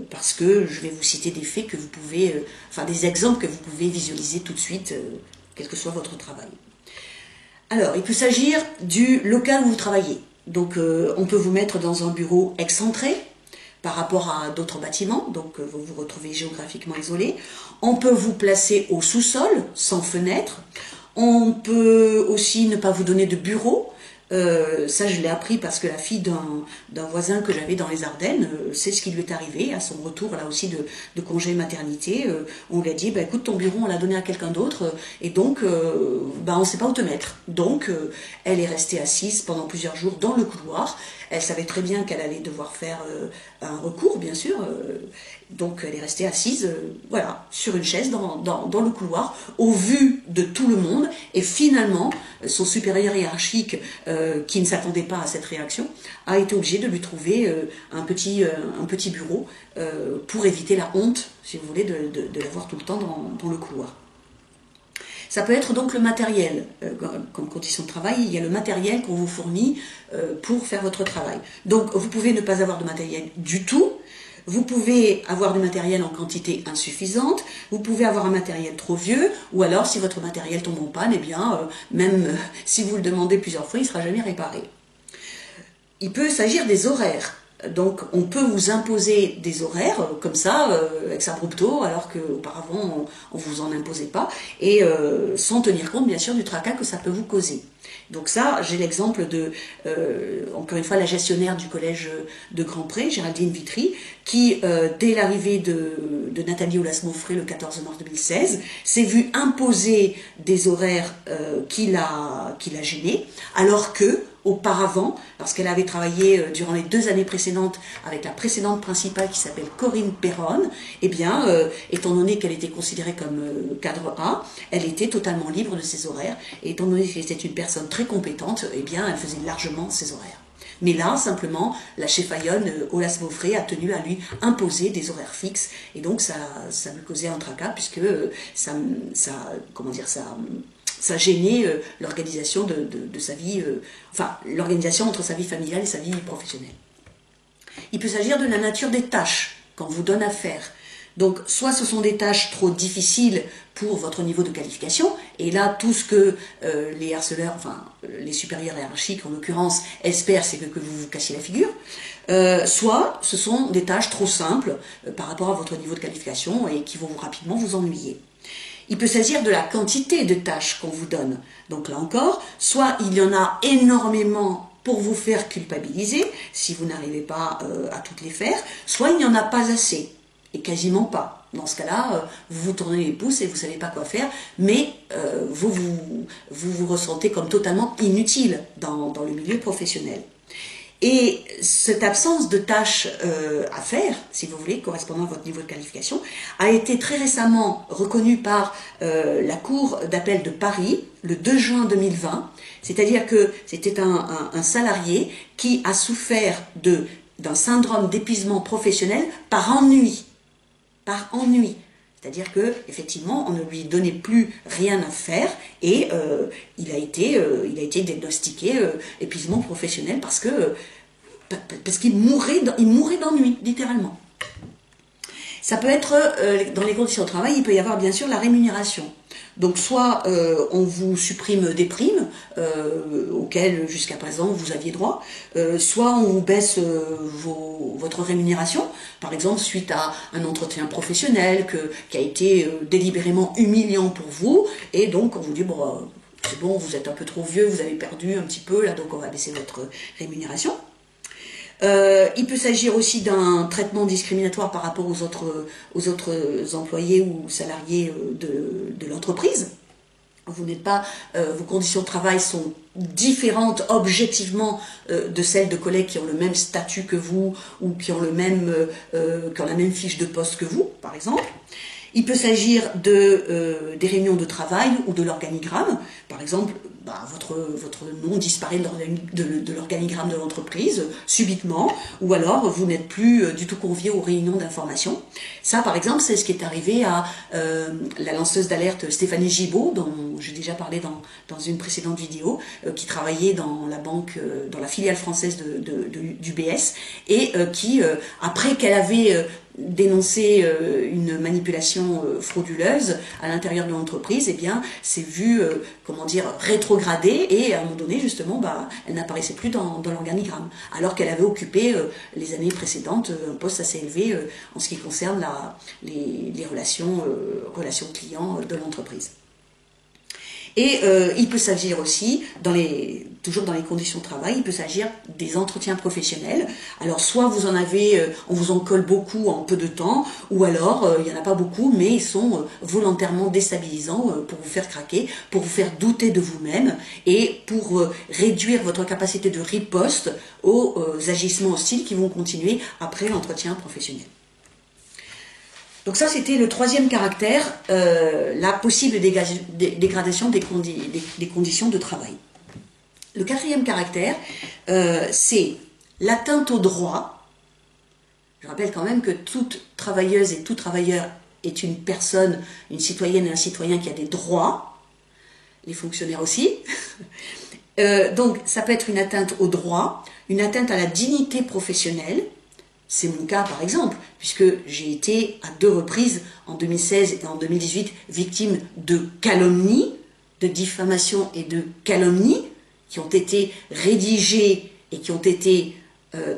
parce que je vais vous citer des faits que vous pouvez, enfin des exemples que vous pouvez visualiser tout de suite, quel que soit votre travail. Alors, il peut s'agir du local où vous travaillez. Donc, on peut vous mettre dans un bureau excentré par rapport à d'autres bâtiments, donc vous vous retrouvez géographiquement isolé. On peut vous placer au sous-sol, sans fenêtre. On peut aussi ne pas vous donner de bureau. Ça, je l'ai appris parce que la fille d'un voisin que j'avais dans les Ardennes, c'est ce qui lui est arrivé à son retour là aussi de congé maternité. On lui a dit, bah, écoute, ton bureau, on l'a donné à quelqu'un d'autre, et donc, bah, on ne sait pas où te mettre. Donc, elle est restée assise pendant plusieurs jours dans le couloir. Elle savait très bien qu'elle allait devoir faire un recours, bien sûr. Donc, elle est restée assise, voilà, sur une chaise dans le couloir, au vu de tout le monde. Et finalement, son supérieur hiérarchique, qui ne s'attendait pas à cette réaction, a été obligé de lui trouver un petit bureau pour éviter la honte, si vous voulez, de l'avoir tout le temps dans le couloir. Ça peut être donc le matériel, comme condition de travail, il y a le matériel qu'on vous fournit pour faire votre travail. Donc vous pouvez ne pas avoir de matériel du tout, vous pouvez avoir du matériel en quantité insuffisante, vous pouvez avoir un matériel trop vieux, ou alors si votre matériel tombe en panne, eh bien, même si vous le demandez plusieurs fois, il ne sera jamais réparé. Il peut s'agir des horaires. Donc on peut vous imposer des horaires comme ça, ex abrupto, alors qu'auparavant on ne vous en imposait pas, et sans tenir compte bien sûr du tracas que ça peut vous causer. Donc ça, j'ai l'exemple de, encore une fois, la gestionnaire du collège de Grand-Pré, Géraldine Vitry, qui, dès l'arrivée de Nathalie Aulas-Maufré le 14 mars 2016, s'est vue imposer des horaires qui la gênaient, alors que auparavant, lorsqu'elle avait travaillé durant les 2 années précédentes avec la précédente principale qui s'appelle Corinne Perronne, eh bien, étant donné qu'elle était considérée comme cadre A, elle était totalement libre de ses horaires. Et étant donné qu'elle était une personne très compétente, eh bien, elle faisait largement ses horaires. Mais là, simplement, la cheffaillonne Aulas-Maufré a tenu à lui imposer des horaires fixes. Et donc, ça lui causait un tracas puisque ça gênait l'organisation de sa vie, enfin l'organisation entre sa vie familiale et sa vie professionnelle. Il peut s'agir de la nature des tâches qu'on vous donne à faire. Donc soit ce sont des tâches trop difficiles pour votre niveau de qualification, et là tout ce que les harceleurs, enfin les supérieurs hiérarchiques en l'occurrence, espèrent, c'est que vous vous cassiez la figure, soit ce sont des tâches trop simples par rapport à votre niveau de qualification et qui vont rapidement vous ennuyer. Il peut s'agir de la quantité de tâches qu'on vous donne. Donc là encore, soit il y en a énormément pour vous faire culpabiliser, si vous n'arrivez pas à toutes les faire, soit il n'y en a pas assez, et quasiment pas. Dans ce cas-là, vous vous tournez les pouces et vous ne savez pas quoi faire, mais vous ressentez comme totalement inutile dans le milieu professionnel. Et cette absence de tâches à faire, si vous voulez, correspondant à votre niveau de qualification, a été très récemment reconnue par la Cour d'appel de Paris, le 2 juin 2020. C'est-à-dire que c'était un salarié qui a souffert d'un syndrome d'épuisement professionnel par ennui. Par ennui. C'est-à-dire que effectivement, on ne lui donnait plus rien à faire et il a été diagnostiqué épuisement professionnel parce qu'il mourait d'ennui, littéralement. Ça peut être, dans les conditions de travail, il peut y avoir bien sûr la rémunération. Donc soit on vous supprime des primes auxquelles jusqu'à présent vous aviez droit, soit on vous baisse votre rémunération, par exemple suite à un entretien professionnel qui a été délibérément humiliant pour vous, et donc on vous dit bon, c'est bon, vous êtes un peu trop vieux, vous avez perdu un petit peu, là donc on va baisser votre rémunération. Il peut s'agir aussi d'un traitement discriminatoire par rapport aux autres employés ou salariés de l'entreprise. Vous n'êtes pas, vos conditions de travail sont différentes objectivement de celles de collègues qui ont le même statut que vous ou qui ont la même fiche de poste que vous, par exemple. Il peut s'agir des réunions de travail ou de l'organigramme. Par exemple, votre nom disparaît de l'organigramme de l'entreprise subitement, ou alors vous n'êtes plus du tout convié aux réunions d'information. Ça, par exemple, c'est ce qui est arrivé à la lanceuse d'alerte Stéphanie Gibault, dont j'ai déjà parlé dans une précédente vidéo, qui travaillait dans la banque, dans la filiale française du BS, et qui, après qu'elle avait dénoncer une manipulation frauduleuse à l'intérieur de l'entreprise, eh bien, s'est vue, comment dire, rétrogradée, et à un moment donné, justement, elle n'apparaissait plus dans l'organigramme, alors qu'elle avait occupé les années précédentes un poste assez élevé en ce qui concerne les relations clients de l'entreprise. Et il peut s'agir aussi, toujours dans les conditions de travail, il peut s'agir des entretiens professionnels. Alors soit vous en avez, on vous en colle beaucoup en peu de temps, ou alors il n'y en a pas beaucoup, mais ils sont volontairement déstabilisants pour vous faire craquer, pour vous faire douter de vous-même, et pour réduire votre capacité de riposte aux agissements hostiles qui vont continuer après l'entretien professionnel. Donc ça, c'était le troisième caractère, la possible dégradation des conditions de travail. Le quatrième caractère, c'est l'atteinte au droit. Je rappelle quand même que toute travailleuse et tout travailleur est une personne, une citoyenne et un citoyen qui a des droits, les fonctionnaires aussi. Donc ça peut être une atteinte au droit, une atteinte à la dignité professionnelle. C'est mon cas par exemple, puisque j'ai été à 2 reprises, en 2016 et en 2018, victime de calomnies, de diffamation et de calomnies, qui ont été rédigées et qui ont été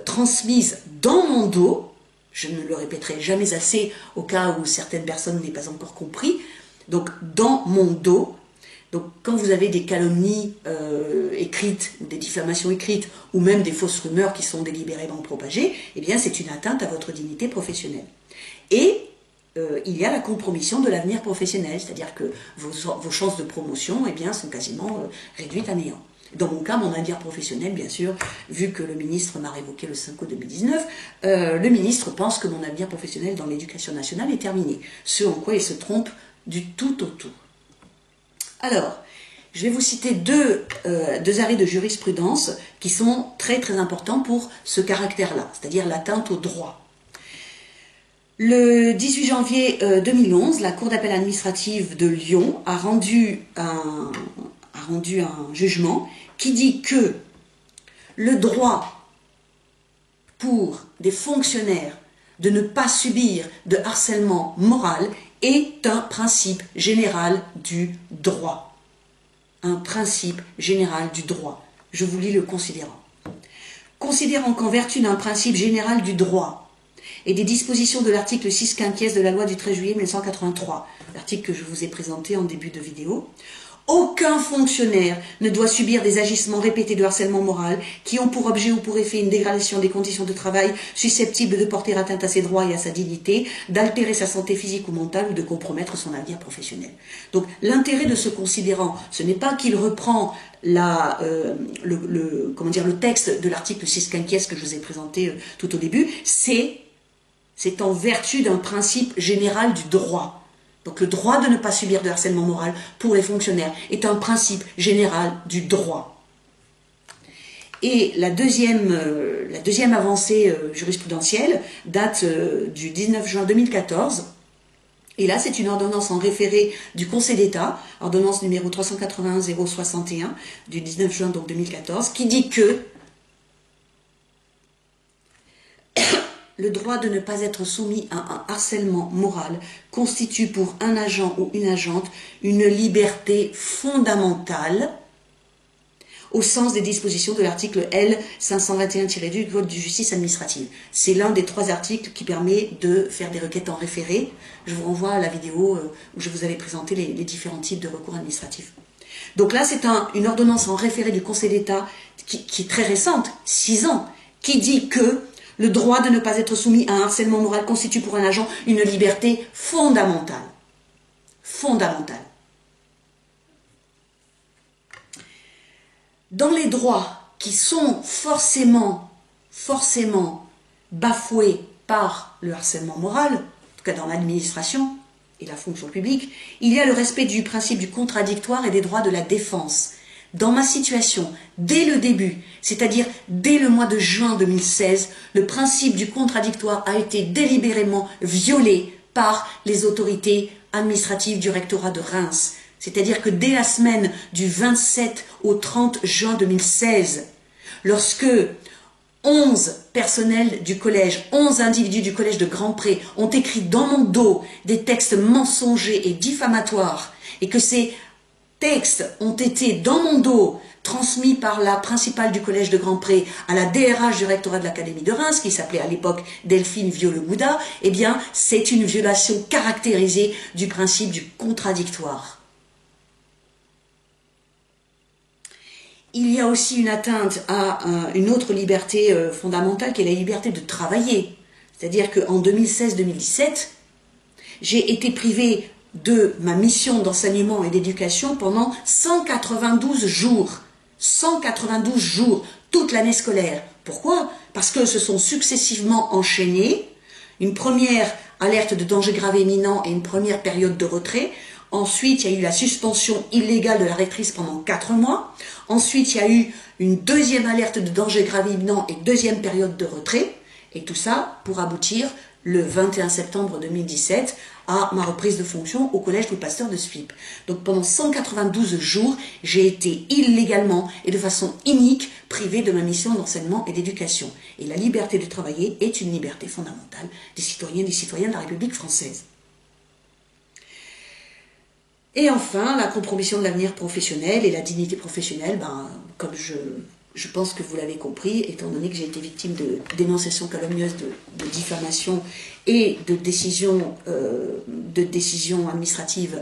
transmises dans mon dos. Je ne le répéterai jamais assez au cas où certaines personnes n'aient pas encore compris. Donc dans mon dos. Donc quand vous avez des calomnies écrites, ou des diffamations écrites, ou même des fausses rumeurs qui sont délibérément propagées, eh bien c'est une atteinte à votre dignité professionnelle. Et il y a la compromission de l'avenir professionnel, c'est-à-dire que vos chances de promotion eh bien, sont quasiment réduites à néant. Dans mon cas, mon avenir professionnel, bien sûr, vu que le ministre m'a révoqué le 5 août 2019, le ministre pense que mon avenir professionnel dans l'éducation nationale est terminé, ce en quoi il se trompe du tout au tout. Alors, je vais vous citer deux arrêts de jurisprudence qui sont très très importants pour ce caractère-là, c'est-à-dire l'atteinte au droit. Le 18 janvier 2011, la Cour d'appel administrative de Lyon a rendu un jugement qui dit que le droit pour des fonctionnaires de ne pas subir de harcèlement moral est un principe général du droit. Un principe général du droit. Je vous lis le considérant. Considérant qu'en vertu d'un principe général du droit et des dispositions de l'article 6 quinquies de la loi du 13 juillet 1983, l'article que je vous ai présenté en début de vidéo, aucun fonctionnaire ne doit subir des agissements répétés de harcèlement moral qui ont pour objet ou pour effet une dégradation des conditions de travail susceptibles de porter atteinte à ses droits et à sa dignité, d'altérer sa santé physique ou mentale ou de compromettre son avenir professionnel. Donc l'intérêt de ce considérant, ce n'est pas qu'il reprend le texte de l'article 6 quinquies que je vous ai présenté tout au début, c'est en vertu d'un principe général du droit. Donc le droit de ne pas subir de harcèlement moral pour les fonctionnaires est un principe général du droit. Et la deuxième avancée jurisprudentielle date du 19 juin 2014. Et là, c'est une ordonnance en référé du Conseil d'État, ordonnance numéro 381-061 du 19 juin donc 2014, qui dit que le droit de ne pas être soumis à un harcèlement moral constitue pour un agent ou une agente une liberté fondamentale au sens des dispositions de l'article L 521-2 du Code de justice administrative. C'est l'un des 3 articles qui permet de faire des requêtes en référé. Je vous renvoie à la vidéo où je vous avais présenté les différents types de recours administratifs. Donc là, c'est une ordonnance en référé du Conseil d'État qui est très récente, 6 ans, qui dit que le droit de ne pas être soumis à un harcèlement moral constitue pour un agent une liberté fondamentale. Fondamentale. Dans les droits qui sont forcément bafoués par le harcèlement moral, en tout cas dans l'administration et la fonction publique, il y a le respect du principe du contradictoire et des droits de la défense. dans ma situation, dès le début, c'est-à-dire dès le mois de juin 2016, le principe du contradictoire a été délibérément violé par les autorités administratives du rectorat de Reims. C'est-à-dire que dès la semaine du 27 au 30 juin 2016, lorsque 11 personnels du collège, 11 individus du collège de Grand-Pré ont écrit dans mon dos des textes mensongers et diffamatoires, et que ces textes ont été dans mon dos transmis par la principale du collège de Grand-Pré à la DRH du rectorat de l'Académie de Reims, qui s'appelait à l'époque Delphine Vieux-le-Gouda, eh bien, c'est une violation caractérisée du principe du contradictoire. Il y a aussi une atteinte à une autre liberté fondamentale qui est la liberté de travailler. C'est-à-dire qu'en 2016-2017, j'ai été privée de ma mission d'enseignement et d'éducation pendant 192 jours. 192 jours, toute l'année scolaire. Pourquoi? Parce que se sont successivement enchaînés une première alerte de danger grave et imminent et une première période de retrait. Ensuite, il y a eu la suspension illégale de la rectrice pendant 4 mois. Ensuite, il y a eu une deuxième alerte de danger grave et imminent et deuxième période de retrait. Et tout ça pour aboutir le 21 septembre 2017 à ma reprise de fonction au collège Louis Pasteur de Suippes. Donc pendant 192 jours, j'ai été illégalement et de façon inique privée de ma mission d'enseignement et d'éducation. Et la liberté de travailler est une liberté fondamentale des citoyennes et des citoyens de la République française. Et enfin, la compromission de l'avenir professionnel et la dignité professionnelle, comme je pense que vous l'avez compris, étant donné que j'ai été victime de dénonciations calomnieuses, de diffamation et de décisions administratives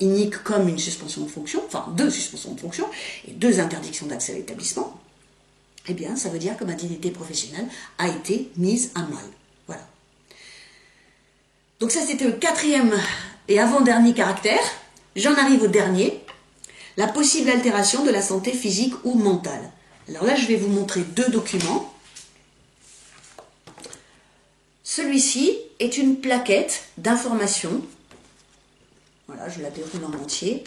iniques comme une suspension de fonction, enfin 2 suspensions de fonction et 2 interdictions d'accès à l'établissement, eh bien ça veut dire que ma dignité professionnelle a été mise à mal. Voilà. Donc ça c'était le 4e et avant-dernier caractère. J'en arrive au dernier, la possible altération de la santé physique ou mentale. Alors là, je vais vous montrer 2 documents. Celui-ci est une plaquette d'information. Voilà, je la déroule en entier.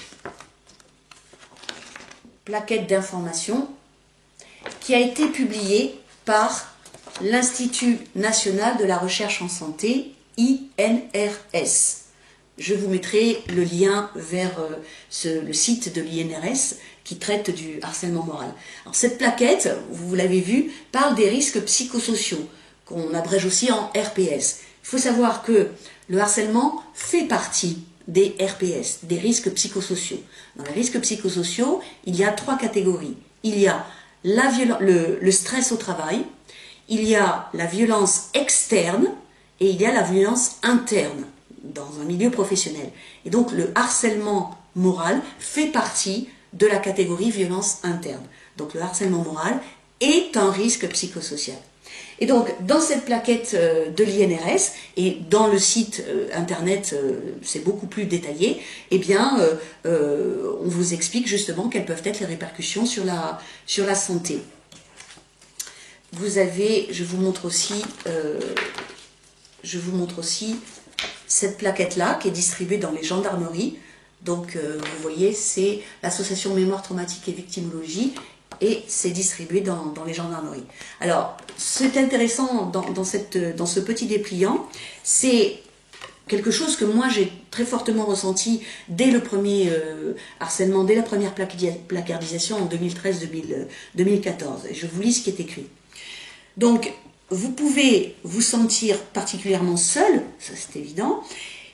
Plaquette d'information qui a été publiée par l'Institut national de la recherche en santé, INRS. Je vous mettrai le lien vers le site de l'INRS qui traite du harcèlement moral. Alors, cette plaquette, vous l'avez vu, parle des risques psychosociaux, qu'on abrège aussi en RPS. Il faut savoir que le harcèlement fait partie des RPS, des risques psychosociaux. Dans les risques psychosociaux, il y a 3 catégories. Il y a le stress au travail, il y a la violence externe et il y a la violence interne dans un milieu professionnel. Et donc le harcèlement moral fait partie de la catégorie violence interne. Donc le harcèlement moral est un risque psychosocial. Et donc dans cette plaquette de l'INRS et dans le site internet, c'est beaucoup plus détaillé, eh bien on vous explique justement quelles peuvent être les répercussions sur la santé. Vous avez, je vous montre aussi cette plaquette-là qui est distribuée dans les gendarmeries. Donc, vous voyez, c'est l'association Mémoire Traumatique et Victimologie et c'est distribué dans les gendarmeries. Alors, ce qui est intéressant dans ce petit dépliant, c'est quelque chose que moi j'ai très fortement ressenti dès le premier harcèlement, dès la première placardisation en 2013-2014. Et je vous lis ce qui est écrit. Donc, vous pouvez vous sentir particulièrement seul, ça c'est évident.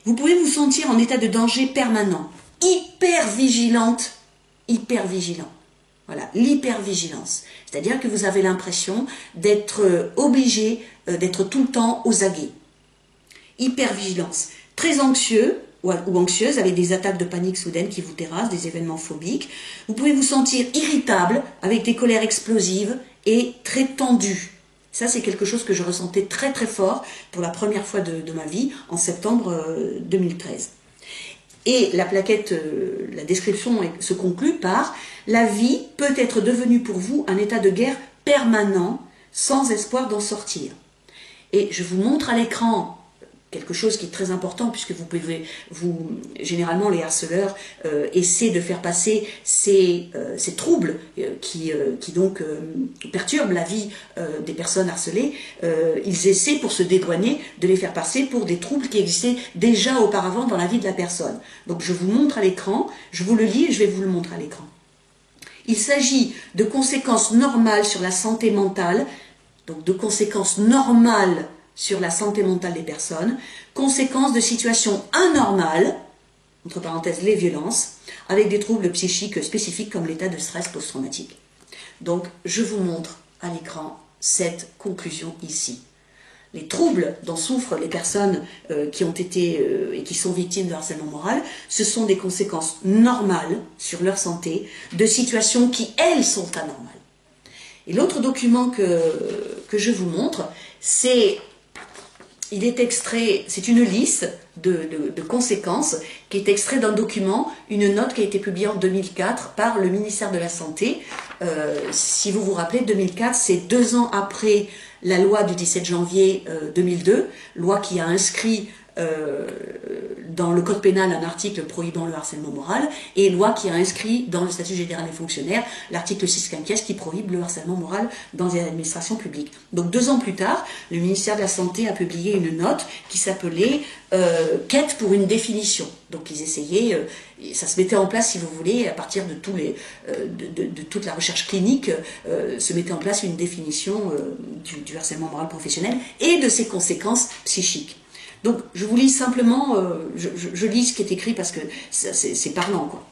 Vous pouvez vous sentir en état de danger permanent, hyper vigilant. Voilà, l'hypervigilance. C'est-à-dire que vous avez l'impression d'être obligé d'être tout le temps aux aguets. Hypervigilance. Très anxieux ou anxieuse avec des attaques de panique soudaines qui vous terrassent, des événements phobiques. Vous pouvez vous sentir irritable avec des colères explosives et très tendu. Ça, c'est quelque chose que je ressentais très très fort pour la première fois de ma vie en septembre 2013. Et la plaquette, la description se conclut par « La vie peut être devenue pour vous un état de guerre permanent sans espoir d'en sortir ». Et je vous montre à l'écran quelque chose qui est très important, puisque généralement les harceleurs essaient de faire passer ces troubles qui donc perturbent la vie des personnes harcelées. Ils essaient, pour se dédouaner, de les faire passer pour des troubles qui existaient déjà auparavant dans la vie de la personne. Donc je vous montre à l'écran, je vous le lis et je vais vous le montrer à l'écran. Il s'agit de conséquences normales sur la santé mentale, donc de conséquences normales sur la santé mentale des personnes, conséquences de situations anormales, entre parenthèses les violences, avec des troubles psychiques spécifiques comme l'état de stress post-traumatique. Donc je vous montre à l'écran cette conclusion ici. Les troubles dont souffrent les personnes qui ont été et qui sont victimes de harcèlement moral, ce sont des conséquences normales sur leur santé de situations qui, elles, sont anormales. Et l'autre document que je vous montre, il est extrait, c'est une liste de conséquences qui est extrait d'un document, une note qui a été publiée en 2004 par le ministère de la Santé. Si vous vous rappelez, 2004, c'est 2 ans après la loi du 17 janvier 2002, loi qui a inscrit dans le code pénal un article prohibant le harcèlement moral et loi qui a inscrit dans le statut général des fonctionnaires l'article 6 quinquies qui prohibe le harcèlement moral dans les administrations publiques. Donc 2 ans plus tard, le ministère de la Santé a publié une note qui s'appelait Quête pour une définition. Donc ils essayaient, ça se mettait en place, si vous voulez, à partir de toute la recherche clinique, se mettait en place une définition du harcèlement moral professionnel et de ses conséquences psychiques. Donc, je vous lis simplement, je lis ce qui est écrit parce que c'est parlant, quoi.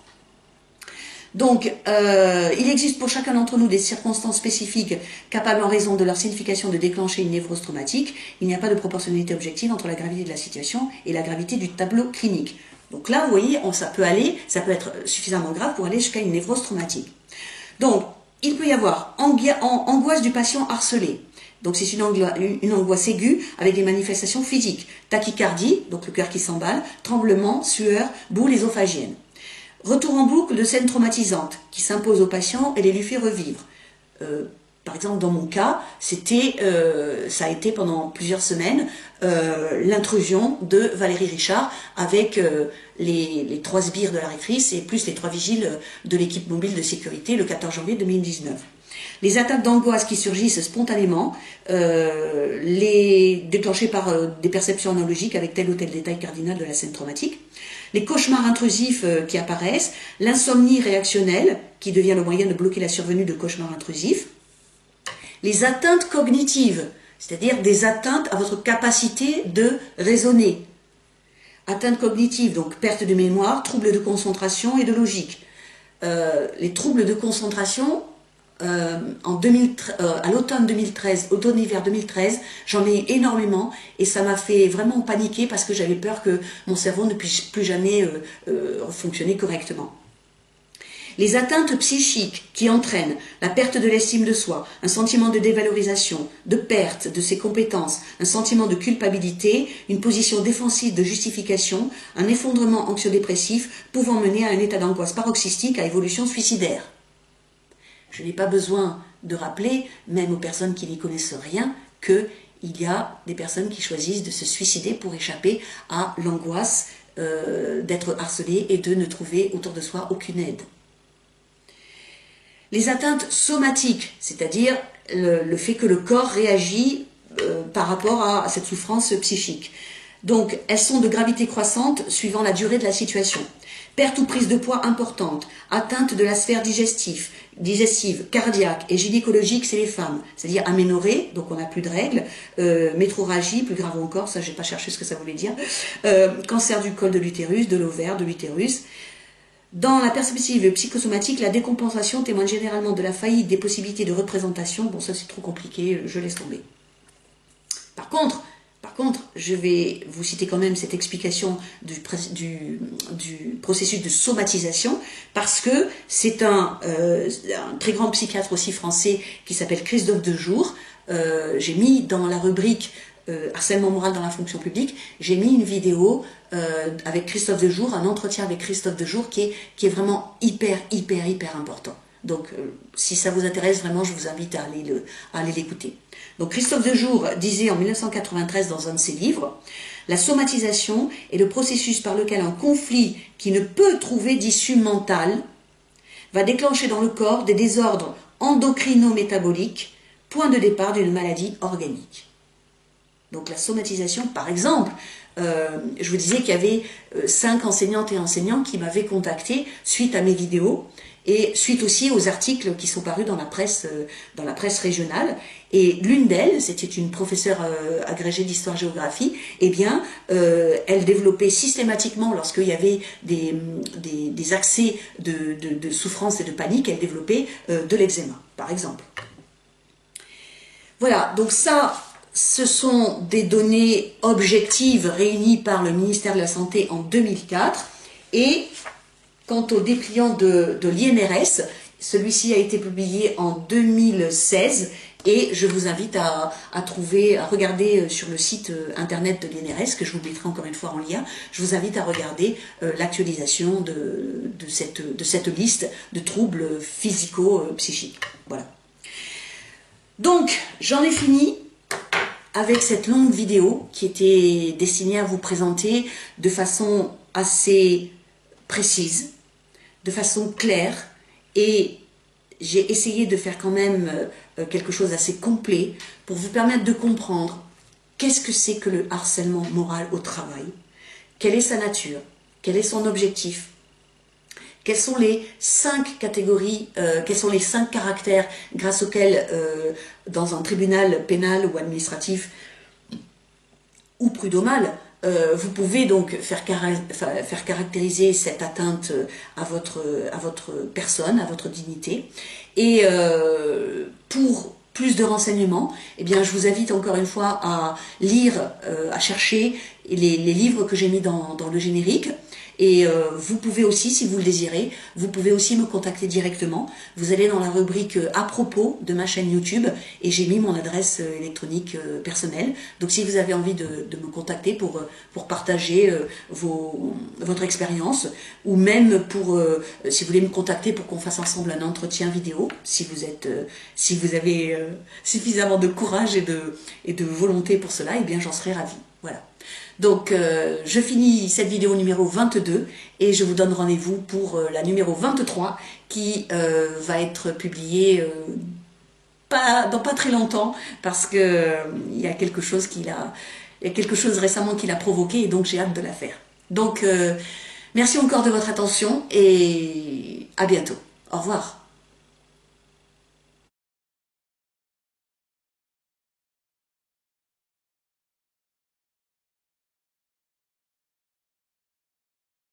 Donc, il existe pour chacun d'entre nous des circonstances spécifiques capables en raison de leur signification de déclencher une névrose traumatique. Il n'y a pas de proportionnalité objective entre la gravité de la situation et la gravité du tableau clinique. Donc là, vous voyez, ça peut être suffisamment grave pour aller jusqu'à une névrose traumatique. Donc, il peut y avoir angoisse du patient harcelé. Donc c'est une angoisse aiguë avec des manifestations physiques. Tachycardie, donc le cœur qui s'emballe, tremblement, sueur, boule ésophagienne. Retour en boucle de scènes traumatisantes qui s'imposent au patient et les lui fait revivre. Par exemple, dans mon cas, ça a été pendant plusieurs semaines l'intrusion de Valérie Richard avec les 3 sbires de la rectrice et plus les 3 vigiles de l'équipe mobile de sécurité le 14 janvier 2019. Les attaques d'angoisse qui surgissent spontanément, déclenchées par des perceptions analogiques avec tel ou tel détail cardinal de la scène traumatique, les cauchemars intrusifs qui apparaissent, l'insomnie réactionnelle qui devient le moyen de bloquer la survenue de cauchemars intrusifs, les atteintes cognitives, c'est-à-dire des atteintes à votre capacité de raisonner. Atteintes cognitives, donc perte de mémoire, troubles de concentration et de logique. Les troubles de concentration, à l'automne 2013, automne-hiver 2013, j'en ai eu énormément et ça m'a fait vraiment paniquer parce que j'avais peur que mon cerveau ne puisse plus jamais fonctionner correctement. Les atteintes psychiques qui entraînent la perte de l'estime de soi, un sentiment de dévalorisation, de perte de ses compétences, un sentiment de culpabilité, une position défensive de justification, un effondrement anxio-dépressif pouvant mener à un état d'angoisse paroxystique à évolution suicidaire. Je n'ai pas besoin de rappeler, même aux personnes qui n'y connaissent rien, qu'il y a des personnes qui choisissent de se suicider pour échapper à l'angoisse d'être harcelées et de ne trouver autour de soi aucune aide. Les atteintes somatiques, c'est-à-dire le fait que le corps réagit par rapport à cette souffrance psychique. Donc, elles sont de gravité croissante suivant la durée de la situation. Perte ou prise de poids importante, atteinte de la sphère digestive, cardiaque et gynécologique chez les femmes, c'est-à-dire aménorrhée, donc on n'a plus de règles, métrorragie, plus grave encore, ça j'ai pas cherché ce que ça voulait dire, cancer du col de l'utérus, de l'ovaire, de l'utérus. Dans la perspective psychosomatique, la décompensation témoigne généralement de la faillite des possibilités de représentation. Bon, ça c'est trop compliqué, je laisse tomber. Par contre, je vais vous citer quand même cette explication du processus de somatisation, parce que c'est un très grand psychiatre aussi français qui s'appelle Christophe Dejour. J'ai mis dans la rubrique harcèlement moral dans la fonction publique, j'ai mis une vidéo avec Christophe Dejour, un entretien avec Christophe Dejour qui est vraiment hyper important. Donc, si ça vous intéresse vraiment, je vous invite à aller l'écouter. Donc, Christophe Dejour disait en 1993 dans un de ses livres, « La somatisation est le processus par lequel un conflit qui ne peut trouver d'issue mentale va déclencher dans le corps des désordres endocrino-métaboliques, point de départ d'une maladie organique. » Donc la somatisation, par exemple, je vous disais qu'il y avait 5 enseignantes et enseignants qui m'avaient contacté suite à mes vidéos et suite aussi aux articles qui sont parus dans la presse régionale. Et l'une d'elles, c'était une professeure agrégée d'histoire-géographie, eh bien, elle développait systématiquement, lorsqu'il y avait des accès de souffrance et de panique, elle développait de l'eczéma, par exemple. Voilà, donc ça, ce sont des données objectives réunies par le ministère de la Santé en 2004. Et quant au dépliant de l'INRS, celui-ci a été publié en 2016 et je vous invite à regarder sur le site internet de l'INRS, que je vous mettrai encore une fois en lien, je vous invite à regarder l'actualisation de cette liste de troubles physico-psychiques. Voilà. Donc, j'en ai fini avec cette longue vidéo qui était destinée à vous présenter de façon assez précise, de façon claire, et j'ai essayé de faire quand même quelque chose d'assez complet pour vous permettre de comprendre qu'est-ce que c'est que le harcèlement moral au travail, quelle est sa nature, quel est son objectif, quelles sont les 5 catégories, quels sont les 5 caractères grâce auxquels, dans un tribunal pénal ou administratif ou prud'homal, vous pouvez donc faire caractériser cette atteinte à votre personne, à votre dignité. Et pour plus de renseignements, eh bien, je vous invite encore une fois à lire, à chercher les livres que j'ai mis dans le générique. Et vous pouvez aussi, si vous le désirez, vous pouvez aussi me contacter directement. Vous allez dans la rubrique à propos de ma chaîne YouTube et j'ai mis mon adresse électronique personnelle. Donc si vous avez envie de me contacter pour partager votre expérience, ou même si vous voulez me contacter pour qu'on fasse ensemble un entretien vidéo, si vous avez suffisamment de courage et de volonté pour cela, eh bien j'en serai ravie. Voilà. Donc, je finis cette vidéo numéro 22 et je vous donne rendez-vous pour la numéro 23 qui va être publiée dans pas très longtemps parce que il y a quelque chose récemment qui l'a provoqué et donc j'ai hâte de la faire. Donc, merci encore de votre attention et à bientôt. Au revoir.